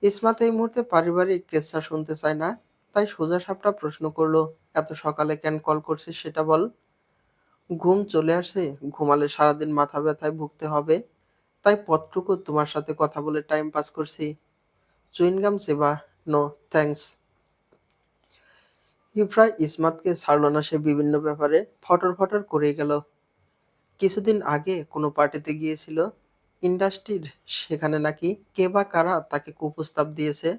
ইসমাত এই মুহূর্তে পারিবারিক কেচ্ছা শুনতে চায় না, তাই সোজাসাপটা প্রশ্ন করলো, এত সকালে কেন কল করছিস সেটা বল। ঘুম চলে আসছে। ঘুমালে সারাদিন মাথা ব্যথায় ভুগতে হবে, তাই পথটুকু তোমার সাথে কথা বলে টাইম পাস করছি। চুইংগাম চেবা? No thanks. ইফরা ইসমাতকে ছাড়ল না। সে বিভিন্ন ব্যাপারে ফটর ফটর করেই গেল। কিছুদিন আগে কোনো পার্টিতে গিয়েছিল ইন্ডাস্ট্রির। সেখানে নাকি কে বা কারা তাকে কুপ্রস্তাব দিয়েছে।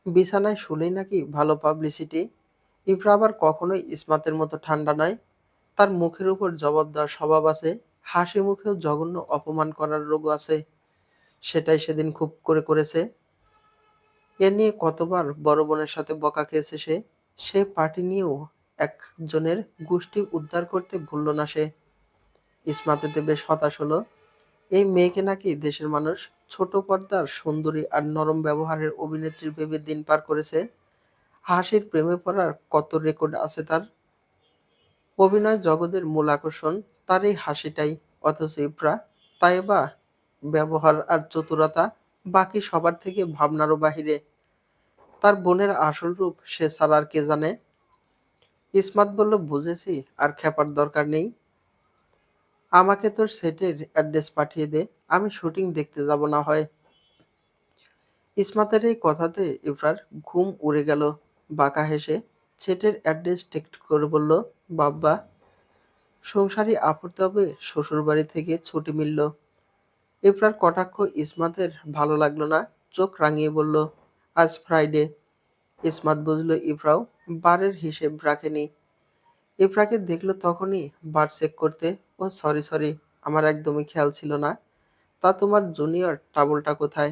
বিছানায় শুলেই নাকি ভালো পাবলিসিটি। ইফরা আবার কখনোই ইসমাতের মতো ঠান্ডা নয়। তার মুখের উপর জবাব দেওয়ার স্বভাব আছে। হাসি মুখেও জঘন্য অপমান করার রোগ আছে। সেটাই সেদিন খুব করে করেছে। এ নিয়ে কতবার বড় বোনের সাথে বকা খেয়েছে সে। সে পার্টি নিয়েও একজনের গোষ্ঠী উদ্ধার করতে ভুলল না সে। ইসমাত এতে বেশ হতাশ হলো। এই মেয়েকে নাকি দেশের মানুষ ছোট পর্দার সুন্দরী আর নরম ব্যবহারের অভিনেত্রী ভেবে দিন পার করেছে। হাসির প্রেমে পড়ার কত রেকর্ড আছে তার। অভিনয় জগতের মূল আকর্ষণ তার এই হাসিটাই। অথচ ইপ্রা তাই বা ব্যবহার আর চতুরতা বাকি সবার থেকে ভাবনারও বাহিরে। তার বোনের আসল রূপ সে ছাড়া আর কে জানে। ইসমাত বলল, বুঝেছি, আর খেপার দরকার নেই। আমাকে তোর সেটের অ্যাড্রেস পাঠিয়ে দে, আমি শুটিং দেখতে যাব না হয়। ইসমাতের এই কথাতে ইফরার ঘুম উড়ে গেল। বাঁকা হেসে সেটের অ্যাড্রেস টেক্সট করে বলল, বাব্বা। সংসারী আপুর তবে শ্বশুরবাড়ি থেকে ছুটি মিলল। ইফরার কটাক্ষ ইসমাতের ভালো লাগলো না। চোখ রাঙিয়ে বলল, আজ ফ্রাইডে। ইসমাত বুঝলো ইফরাও বারের হিসেব রাখেনি। ইফরাকে দেখলো তখনই বার চেক করতে। ও সরি সরি, আমার একদমই খেয়াল ছিল না। তা তোমার জুনিয়র টাবলটা কোথায়?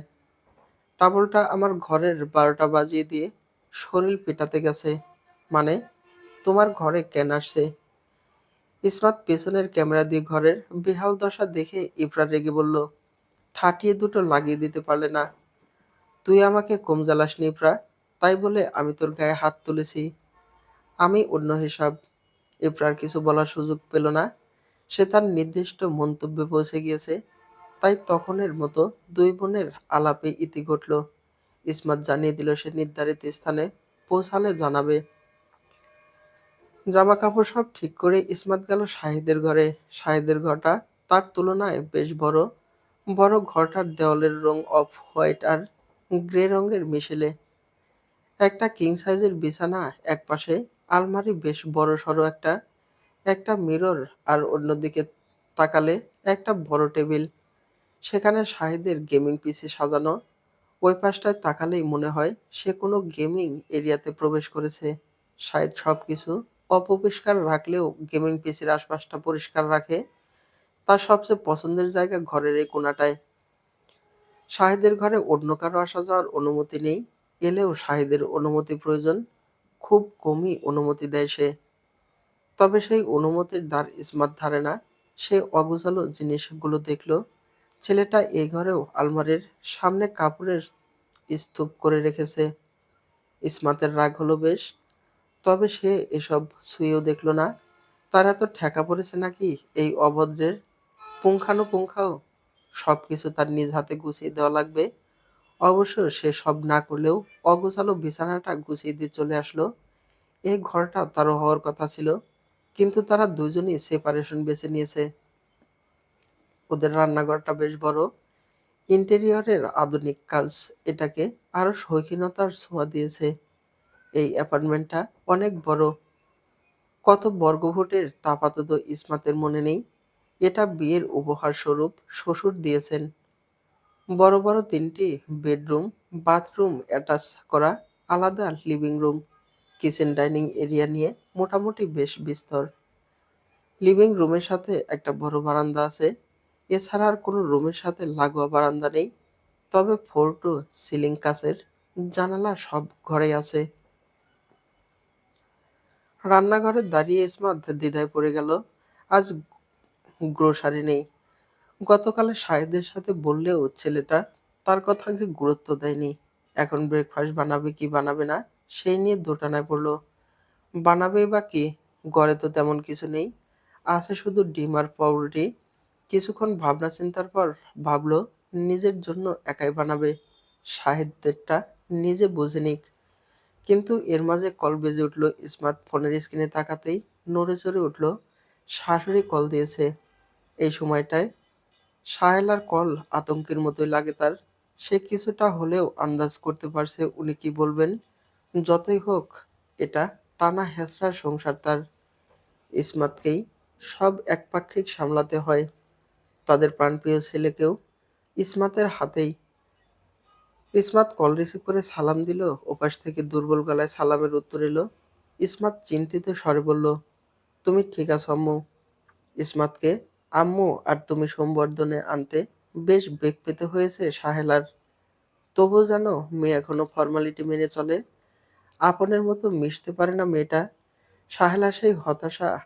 টাবলটা আমার ঘরের 12টা বাজিয়ে দিয়ে শরীর পেটাতে গেছে। মানে? তোমার ঘরে কেন আসছে? ইসমাত পেছনের ক্যামেরা দিয়ে ঘরের বেহাল দশা দেখে ইফরা রেগে বলল, ঠাটিয়ে দুটো লাগিয়ে দিতে পারলে না? তুই আমাকে কম জ্বালাসনি ইফরা, তাই বলে আমি তোর গায়ে হাত তুলেছি। আমি অন্য হিসাব। ইফরার কিছু বলার সুযোগ পেল না। সে তার নির্দিষ্ট মন্তব্যে পৌঁছে গিয়েছে। তাই তখনের মতো দুই বোনের আলাপে ইতি ঘটল। ইসমাত জানিয়ে দিল সে নির্ধারিত স্থানে পৌঁছালে জানাবে। জামা কাপড় সব ঠিক করে ইসমাত গেল শাহিদের ঘরে। শাহিদের ঘরটা তার তুলনায় বেশ বড়। বড় ঘরটার দেওয়ালের রং অফ হোয়াইট আর গ্রে রঙের মিশেলে। একটা কিং সাইজের বিছানা একপাশে, আলমারি বেশ বড়সড় একটা, একটা মিরর, আর অন্যদিকে তাকালে একটা বড় টেবিল। সেখানে শাহিদের গেমিং পিসি সাজানো। ওই পাশটায় তাকালেই মনে হয় সে কোনো গেমিং এরিয়াতে প্রবেশ করেছে। শাহিদ সবকিছু অপরিষ্কার রাখলেও গেমিং পিসির আশপাশটা পরিষ্কার রাখে। তার সবচেয়ে পছন্দের জায়গা ঘরের এই কোণাটায়। শাহিদের ঘরে অন্য কারো আসা যাওয়ার অনুমতি নেই। এলেও শাহিদের অনুমতি প্রয়োজন। খুব কমই অনুমতি দেয় সে। তবে সেই অনুমতির দ্বার ইসমাত ধারে না। সে অগোছালো জিনিসগুলো দেখল। ছেলেটা এই ঘরেও আলমারির সামনে কাপড়ের স্তূপ করে রেখেছে। ইসমাতের রাগ হলো বেশ। তবে সে এসব ছুঁয়েও দেখল না। তার এত ঠেকা পড়েছে নাকি এই অভদ্রের। পুঙ্খানুপুঙ্খাও সবকিছু তার নিজ হাতে গুছিয়ে দেওয়া লাগবে। অবশ্য সে সব না করলেও অগোছালো বিছানাটা গুছিয়ে দিয়ে চলে আসলো। এই ঘরটা তারও হওয়ার কথা ছিল, কিন্তু তারা দুজনই সেপারেশন বেছে নিয়েছে। ওদের রান্নাঘরটা বেশ বড়। ইন্টেরিয়রের আধুনিক কাজ এটাকে আরো শৌখিনতার ছোঁয়া দিয়েছে। এই অ্যাপার্টমেন্টটা অনেক বড়। কত বর্গফুটের তা আপাতত ইসমাতের মনে নেই। এটা বিয়ের উপহার স্বরূপ শ্বশুর দিয়েছেন। বড় বড় ৩টি বেডরুম, বাথরুম অ্যাটাচ করা, আলাদা living room, kitchen dining area নিয়ে মোটামুটি বেশ বিস্তর। লিভিং রুমের সাথে একটা বড় বারান্দা আছে। এছাড়া আর কোনো রুমের সাথে লাগোয়া বারান্দা নেই। তবে ফ্লোর টু সিলিং কাচের জানালা সব ঘরেই আছে। রান্নাঘরে দাঁড়িয়ে ইসমাত দ্বিধায় পড়ে গেল। আজ গ্রোসারি নেই। গতকালে শাহেদের সাথে বললেও ছেলেটা তার কথাকে গুরুত্ব দেয়নি। এখন ব্রেকফাস্ট বানাবে কি বানাবে না সেই নিয়ে দোটানায় পড়ল। বানাবেই বা কি? ঘরে তো তেমন কিছু নেই। আছে শুধু ডিম আর পাউরুটি। কিছুক্ষণ ভাবনা চিন্তার পর ভাবল নিজের জন্য একাই বানাবে। শাহেদদেরটা নিজে বুঝে নিক। কিন্তু এর মাঝে কল বেজে উঠল। স্মার্টফোনের স্ক্রিনে তাকাতেই নড়ে চড়ে উঠল। শাশুড়ি কল দিয়েছে। এই সময়টায় শাহেলার কল আতঙ্কের মতোই লাগে তার। সে কিছুটা হলেও আন্দাজ করতে পারছে উনি কি বলবেন। যতই হোক এটা টানা হেঁচড়ার সংসার তার। ইসমাতকেই সব একপাক্ষিক সামলাতে হয়। তাদের প্রাণপ্রিয় ছেলেকেও ইসমাতের হাতেই। ইসমাত কল রিসিভ করে সালাম দিল। ওপাশ থেকে দুর্বল গলায় সালামের উত্তর এলো। ইসমাত চিন্তিত স্বরে বলল, তুমি ঠিক আছো আম্মু? ইসমাতকে আম্মু আর তুমি সংবর্ধনে আনতে বেশ বেগ পেতে হয়েছে সাহেলার। তবুও যেন মেয়ে এখনো ফর্মালিটি মেনে চলে। আপনের মতো মিশতে পারে না মেয়েটা। সাহেলা সেই হতাশা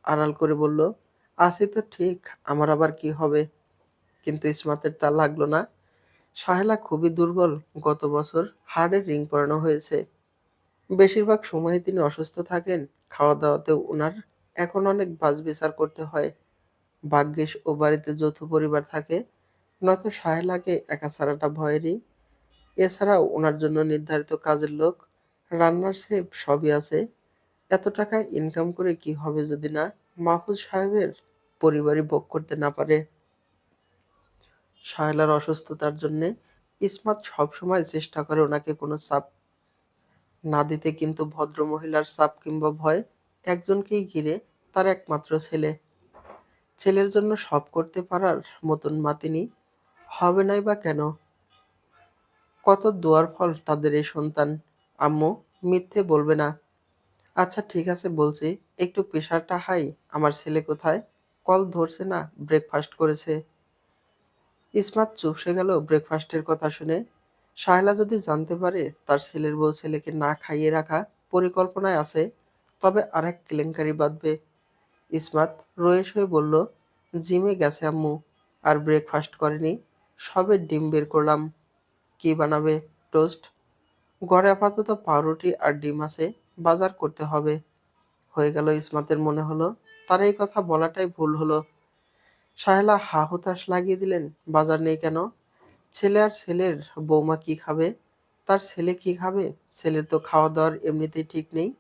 আড়াল করে বলল, আছি তো ঠিক, আমার আবার কি হবে? কিন্তু ইসমাতের তা লাগলো না। সাহেলা খুবই দুর্বল। গত বছর হাড়ের রিং পরানো হয়েছে। বেশিরভাগ সময়ই তিনি অসুস্থ থাকেন। খাওয়া দাওয়াতেও উনার এখন অনেক বাছবিচার করতে হয়। ভাগ্যিস ও বাড়িতে যৌথ পরিবার থাকে, নয়তো সাহেলাকে একা ছাড়াটা ভয়েরই। এছাড়াও ওনার জন্য নির্ধারিত কাজের লোক, রান্নার সেফ সবই আছে। এত টাকা ইনকাম করে কি হবে যদি না মাহফুজ সাহেবের পরিবারই ভোগ করতে না পারে। সাহেলার অসুস্থতার জন্যে ইসমাত সবসময় চেষ্টা করে ওনাকে কোনো চাপ না দিতে, কিন্তু ভদ্রমহিলার চাপ কিংবা ভয় একজনকেই ঘিরে, তার একমাত্র ছেলে। ছেলের জন্য সব করতে পারার মতন মা তিনি। হবে নাই বা কেন? কত দোয়ার ফল তাদের এই সন্তান। আম্মু, মিথ্যে বলবে না। আচ্ছা ঠিক আছে বলছি। একটু প্রেশারটা হাই। আমার ছেলে কোথায়? কল ধরছে না, ব্রেকফাস্ট করেছে। ইসমাত চুপসে গেল ব্রেকফাস্টের কথা শুনে। শায়লা যদি জানতে পারে তার ছেলের বউ ছেলেকে না খাইয়ে রাখা পরিকল্পনায় আছে, তবে আরেক কেলেঙ্কারি বাঁধবে। ইসমাত রয়েস হয়ে বলল, জিমে গেছে আম্মু, আর ব্রেকফাস্ট করেনি। সবে ডিম বের করলাম। কি বানাবে? টোস্ট? ঘরে আপাতত পাউরুটি আর ডিম আছে, বাজার করতে হবে। হয়ে গেল। ইসমাতের মনে হলো তার এই কথা বলাটাই ভুল হলো। সাহেলা হা হুতাশ লাগিয়ে দিলেন, বাজার নেই কেন? ছেলে আর ছেলের বৌমা কি খাবে? তার ছেলে কি খাবে? ছেলের তো খাওয়া দাওয়ার এমনিতেই ঠিক নেই।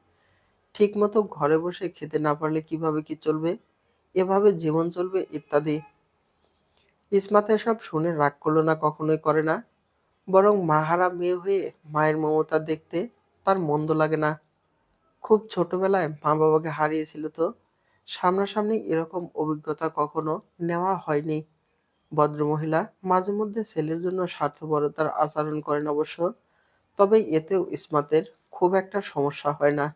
ঠিক মতো ঘরে বসে খেতে না পারলে কিভাবে কি চলবে? এভাবে জীবন চলবে ইত্যাদি। ইসমাত এসব শুনে রাগ করলো না, কখনোই করে না। বরং মাহারা মেয়ে হয়ে মায়ের মমতা দেখতে তার মন্দ লাগে না। খুব ছোটবেলায় মা বাবাকে হারিয়েছিল তো, সামনাসামনি এরকম অভিজ্ঞতা কখনো নেওয়া হয়নি। ভদ্রমহিলা মাঝে মধ্যে ছেলের জন্য স্বার্থপরতার আচরণ করেন অবশ্য, তবে এতেও ইসমাতের খুব একটা সমস্যা হয় না।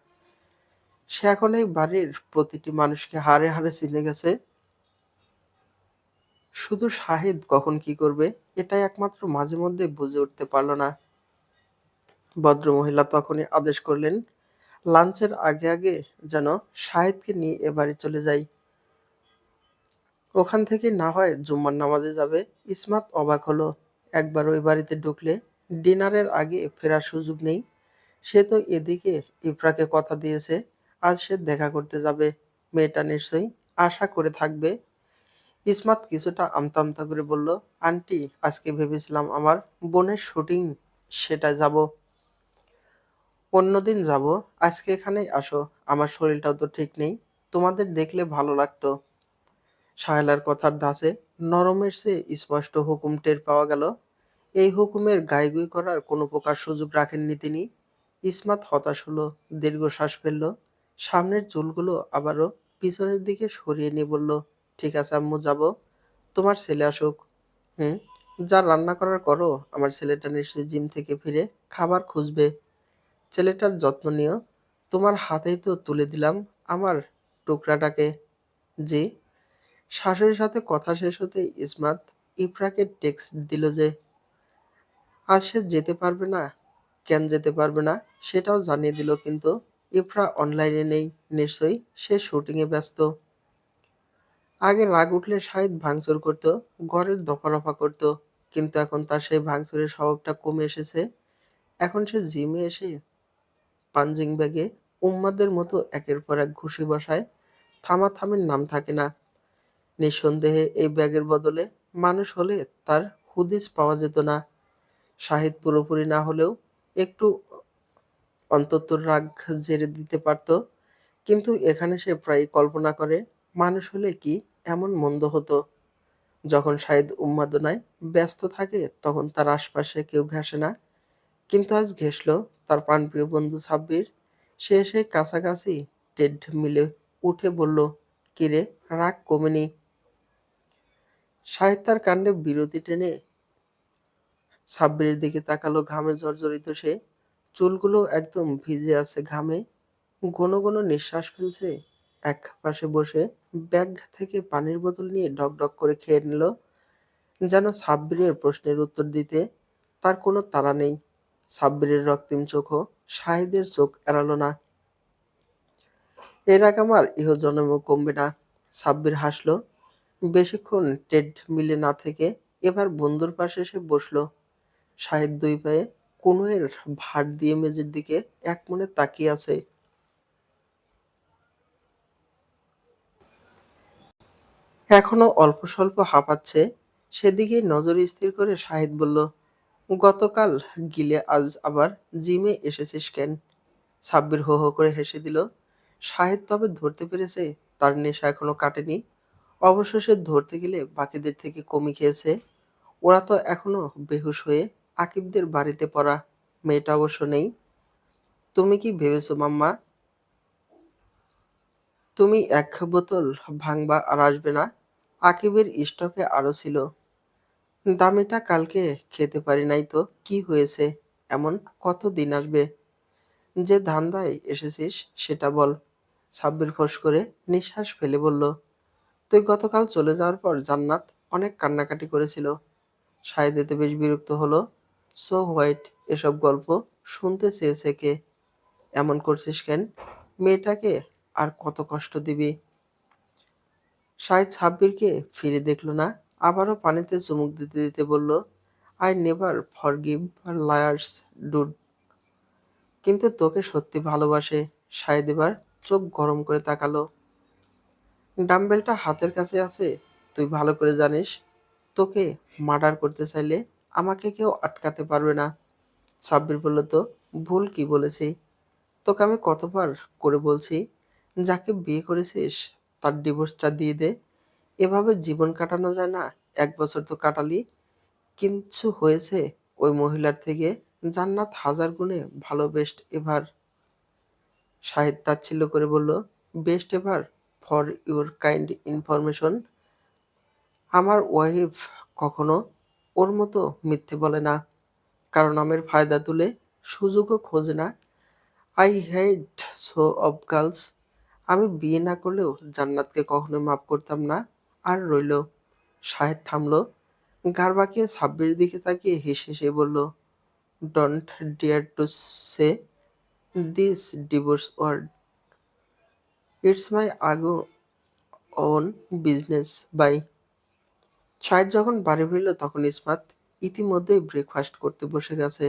সে এখন এই বাড়ির প্রতিটি মানুষকে হাড়ে হাড়ে চিনে গেছে। শুধু শাহিদ কখন কি করবে এটাই একমাত্র মাঝে মধ্যে বুঝে উঠতে পারল না। ভদ্রমহিলা তখনই আদেশ করলেন, লাঞ্চের আগে আগে যেন শাহিদকে নিয়ে এ বাড়ি চলে যাই। ওখান থেকে না হয় জুম্মার নামাজে যাবে। ইসমাত অবাক হলো। একবার ওই বাড়িতে ঢুকলে ডিনারের আগে ফেরার সুযোগ নেই। সে তো এদিকে ইফরাকে কথা দিয়েছে, আজ সে দেখা করতে যাবে। মেয়েটা নিশ্চয়ই আশা করে থাকবে। ইসমাত কিছুটা আমতা আমতা করে বলল, আন্টি, আজকে ভেবেছিলাম আমার বোনের শুটিং, সেটা যাব। অন্যদিন যাব। আজকে এখানেই আসো। আমার শরীরটাও তো ঠিক নেই। তোমাদের দেখলে ভালো লাগতো। শায়লার কথার ধাঁচে নরমের চেয়ে স্পষ্ট হুকুম টের পাওয়া গেল। এই হুকুমের গাইগুই করার কোনো প্রকার সুযোগ রাখেননি তিনি। ইসমাত হতাশ হলো, দীর্ঘশ্বাস ফেলল। সামনের চুলগুলো আবারও পিছনের দিকে সরিয়ে নিয়ে বলল, ঠিক আছে আম্মু, যাব। তোমার ছেলে আসুক। হুম। যা রান্না করার করো, আমার ছেলেটা নিশ্চয়ই জিম থেকে ফিরে খাবার খুঁজবে। ছেলেটার যত্ন নিও। তোমার হাতেই তো তুলে দিলাম আমার টুকরাটাকে। জি। শাশুড়ির সাথে কথা শেষ হতেই ইসমাত ইফরাকে টেক্সট দিল যে আজ সে যেতে পারবে না। কেন যেতে পারবে না সেটাও জানিয়ে দিল, কিন্তু ইফরা অনলাইনে নেই। নিশ্চয়ই সে শুটিংয়ে ব্যস্ত। আগে রাগ উঠলে শাহিদ ভাঙচুর করত, ঘরের দফারফা করত, কিন্তু এখন তার সেই ভাঙচুরের স্বভাবটা কমে এসেছে। এখন সে জিমে এসে পাঞ্জিং ব্যাগে উন্মাদের মতো একের পর এক ঘুষি বসায়। থামাথামির নাম থাকে না। নিঃসন্দেহে এই ব্যাগের বদলে মানুষ হলে তার হুদিস পাওয়া যেত না। শাহিদ পুরোপুরি না হলেও একটু অন্তত রাগ ঝেড়ে দিতে পারত। কিন্তু এখানে সে প্রায়ই কল্পনা করে, মানুষ হলে কি এমন মন্দ হতো। যখন শাহিদ উন্মাদনায় ব্যস্ত থাকে তখন তার আশপাশে কেউ ঘেঁষে না, কিন্তু আজ ঘেঁষল তার প্রাণপ্রিয় বন্ধু সাব্বির। সে এসে কাছাকাছি ট্রেডমিলে উঠে বলল, কিরে, রাগ কমেনি? শাহিদ তার কাণ্ডে বিরতি টেনে সাব্বিরের দিকে তাকালো। ঘামে জর্জরিত সে, চুলগুলো একদম ভিজে আছে ঘামে। ঘন ঘন নিঃশ্বাস ফেলছে। এক পাশে বসে ব্যাগ থেকে পানির বোতল নিয়ে ঢক ঢক করে খেয়ে নিল, যেন সাব্বিরের প্রশ্নের উত্তর দিতে তার কোনো তাড়া নেই। সাব্বিরের রক্তিম চোখও শাহিদের চোখ এড়ালো না। এর রাগ আমার ইহজন্মেও কমবে না। সাব্বির হাসল। বেশিক্ষণ ট্রেডমিলে না থেকে এবার বন্ধুর পাশে এসে বসল। শাহিদ দুই পায়ে কনুইয়ের ভার দিয়ে মেঝের দিকে একমনে তাকিয়ে আছে। এখনো অল্প স্বল্প হাঁপাচ্ছে। সেদিকেই নজর স্থির করে শাহিদ বলল, গতকাল গিলে আজ আবার জিমে এসেছিস কেন? সাব্বির হো হো করে হেসে দিল। শাহিদ তবে ধরতে পেরেছে তার নেশা এখনো কাটেনি। অবশ্য সে ধরতে গেলে বাকিদের থেকে কমই খেয়েছে। ওরা তো এখনো বেহুঁশ হয়ে আকিবদের বাড়িতে পড়া। মেয়েটা অবশ্য নেই। তুমি কি ভেবেছো মাম্মা, তুমি এক বোতল ভাঙবা আর আসবে না? আকিবের স্টকে আরো ছিল। দামিটা কালকে খেতে পারি নাই তো কি হয়েছে? এমন কত দিন আসবে? যে ধান্দায় এসেছিস সেটা বল। সাব্বির ফোঁস করে নিঃশ্বাস ফেলে বলল, তুই গতকাল চলে যাওয়ার পর জান্নাত অনেক কান্নাকাটি করেছিল। শাহেদ এতে বেশ বিরক্ত হলো। সো হোয়াইট, এসব গল্প শুনতে চেয়েছে কে? এমন করছিস কেন? মেয়েটাকে আর কত কষ্ট দিবি? শাহিদ সাব্বিরকে ফিরে দেখল না। আবারও পানিতে চুমুক দিতে দিতে বলল, I never forgive liars dude. কিন্তু তোকে সত্যি ভালোবাসে। শাহিদ এবার চোখ গরম করে তাকালো। ডাম্বেলটা হাতের কাছে আছে। তুই ভালো করে জানিস, তোকে মার্ডার করতে চাইলে আমাকে কেউ আটকাতে পারবে না। সাব্বির বলল, তো ভুল কি বলেছি? তোকে আমি কতবার করে বলছি, যাকে বিয়ে করেছিস তার ডিভোর্সটা দিয়ে দে। এভাবে জীবন কাটানো যায় না। 1 বছর তো কাটালি, কিচ্ছু হয়েছে ওই মহিলার থেকে জান্নাত হাজার গুণে ভালো। Best ever. শাহিদ তাচ্ছিল্য করে বলল, best ever? For your kind information, আমার ওয়াইফ কখনো ওর মতো মিথ্যে বলে না। কারো নামের ফায়দা তুলে সুযোগও খোঁজে না। I hate so of girls. আমি বিয়ে না করলেও জান্নাতকে কখনোই মাফ করতাম না। আর রইল। শাহেদ থামল। ঘাড় বাঁকিয়ে সাব্বিরের দিকে তাকিয়ে হেসে হেসে বলল, don't dare to say this divorce word. It's my আগো ওন বিজনেস। বাই। শাহেদ যখন বাড়ি ফিরল তখন ইসমাত ইতিমধ্যেই ব্রেকফাস্ট করতে বসে গেছে।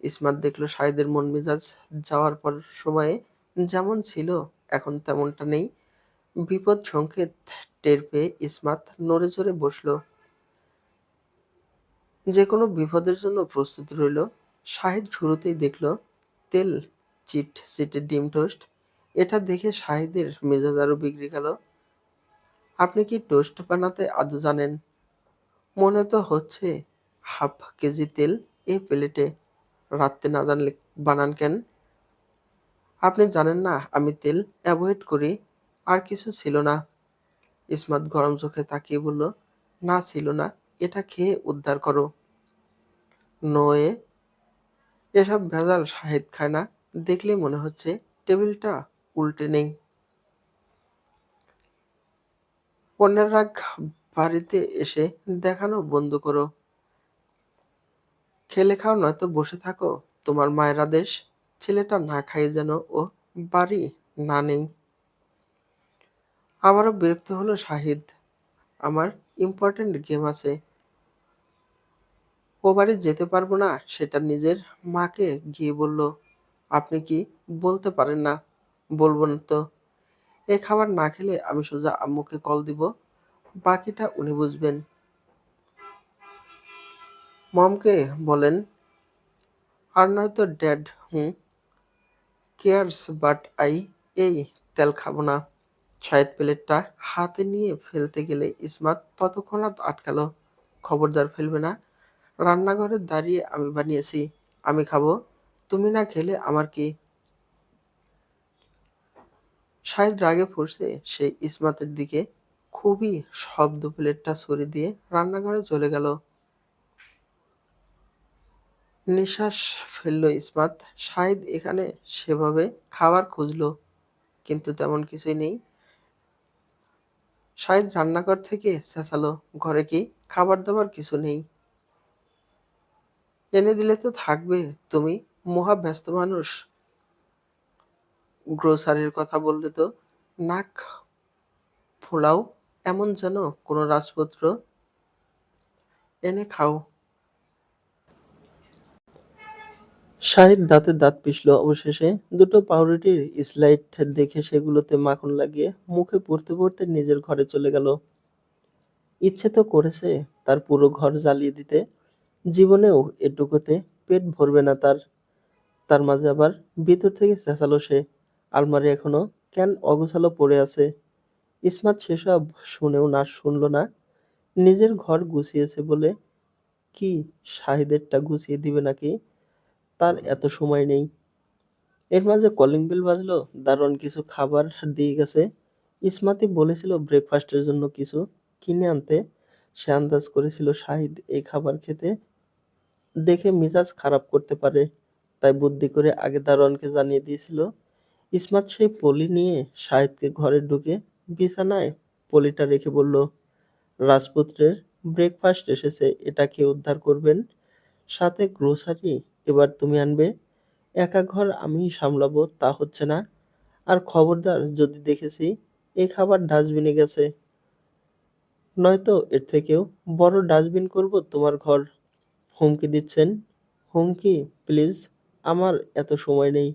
ইসমাত দেখল শাহেদের মন মেজাজ যাওয়ার পর সময়ে যেমন ছিল এখন তেমনটা নেই। বিপদ সংকেত টের পেয়ে ইসমাত নড়ে চড়ে বসল। যে কোনো বিপদের জন্য প্রস্তুত রইল। শাহেদ শুরুতেই দেখল তেল চিট চিটে ডিম টোস্ট। এটা দেখে শাহেদের মেজাজ আরো বিগড়ে গেল। আপনি কি টোস্ট বানাতে আদৌ জানেন? মনে তো হচ্ছে ½ কেজি তেল এই প্লেটে। রাঁধতে না জানলে বানান কেন? আপনি জানেন না আমি তেল অ্যাভয়েড করি। আর কিছু ছিল না? ইসমাত গরম চোখে তাকিয়ে বলল, না ছিল না। এটা খেয়ে উদ্ধার করো। নয়ে এসব ভেজাল শাহিদ খায় না, দেখলেই মনে হচ্ছে টেবিলটা উল্টে নেই। অন্যের রাগ বাড়িতে এসে দেখানো বন্ধ করো। খেলে খাও নয়তো বসে থাকো, তোমার মায়ের আদেশ। ছেলেটা না খাইয়ে যেন ও বাড়ি না নেই। আবারও বিরক্ত হলো শাহিদ। আমার ইম্পর্টেন্ট গেম আছে, ও বাড়ি যেতে পারবো না সেটা নিজের মাকে গিয়ে বলল। আপনি কি বলতে পারেন না? বলবো না তো। এ খাবার না খেলে আমি সোজা আম্মুকে কল দিব, বাকিটা উনি বুঝবেন। মমকে বলেন, আর নয়তো dad. Hmm, cares but I. এই তেল খাবো না। শাহেদ প্লেটটা হাতে নিয়ে ফেলতে গেলে ইসমাত তৎক্ষণাৎ আটকালো। খবরদার ফেলবে না, রান্নাঘরে দাঁড়িয়ে আমি বানিয়েছি, আমি খাবো, তুমি না খেলে আমার কি? শাহেদ রাগে ফুঁসে সেই ইসমাতের দিকে খুবই শব্দ প্লেটটা ছুরি দিয়ে রান্নাঘরে চলে গেল। নিঃশ্বাস ফেলল ইসমাত। শাহেদ এখানে সেভাবে খাবার খুঁজলো, কিন্তু তেমন কিছুই নেই। শাহেদ রান্নাঘর থেকে চেঁচালো, ঘরে কি খাবার দাবার কিছু নেই? এনে দিলে তো থাকবে, তুমি মহা ব্যস্ত মানুষ। গ্রোসারির কথা বললে তো নাক ফোলাও, এমন যেন কোনো রাজপুত্র। এনে খাও। শাহিদ দাঁতে দাঁত পিষল। অবশেষে দুটো পাউরুটির স্লাইড দেখে সেগুলোতে মাখন লাগিয়ে মুখে পুরতে পুরতে নিজের ঘরে চলে গেল। ইচ্ছে তো করেছে তার পুরো ঘর জ্বালিয়ে দিতে, জীবনেও এটুকুতে পেট ভরবে না তার। তার মাঝে আবার ভিতর থেকে চেঁচালো সে, আলমারি এখনো কেন অগোছালো পড়ে আছে। ইসমাত সেসব শুনেও না, শুনল না। নিজের ঘর গুছিয়েছে বলে কি শাহিদেরটা গুছিয়ে দিবে নাকি? তার এত সময় নেই। এর মাঝে কলিং বেল বাজলো। দারোয়ান কিছু খাবার দিয়ে গেছে। ইসমাতি বলেছিল ব্রেকফাস্টের জন্য কিছু কিনে আনতে। সে আন্দাজ করেছিল শাহিদ এই খাবার খেতে দেখে মেজাজ খারাপ করতে পারে, তাই বুদ্ধি করে আগে দারোয়ানকে জানিয়ে দিয়েছিল। ইসমাত সেই পলি নিয়ে শাহিদকে ঘরে ঢুকে বিছানায় পলিটা রেখে বলল, রাজপুত্রের ব্রেকফাস্ট এসেছে, এটা খেয়ে উদ্ধার করবেন, সাথে গ্রোসারি এবার তুমি আনবে। একা ঘর আমিই সামলাবো তা হচ্ছে না। আর খবরদার যদি দেখেছি এই খাবার ডাস্টবিনে গেছে, নয়তো এর থেকেও বড় ডাস্টবিন করব তোমার ঘর। হুমকি দিচ্ছেন? হুমকি? প্লিজ, আমার এত সময় নেই।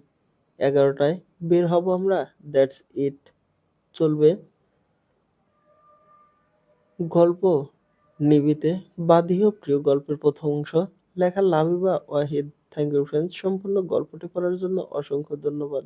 11টায় বের হব আমরা, দ্যাটস ইট। চলবে? গল্প নিবিতে বাদীয় প্রিয় গল্পের প্রথম অংশ, লেখা Labiba Wahid. Thank you friends. সম্পূর্ণ গল্পটি পড়ার জন্য অসংখ্য ধন্যবাদ।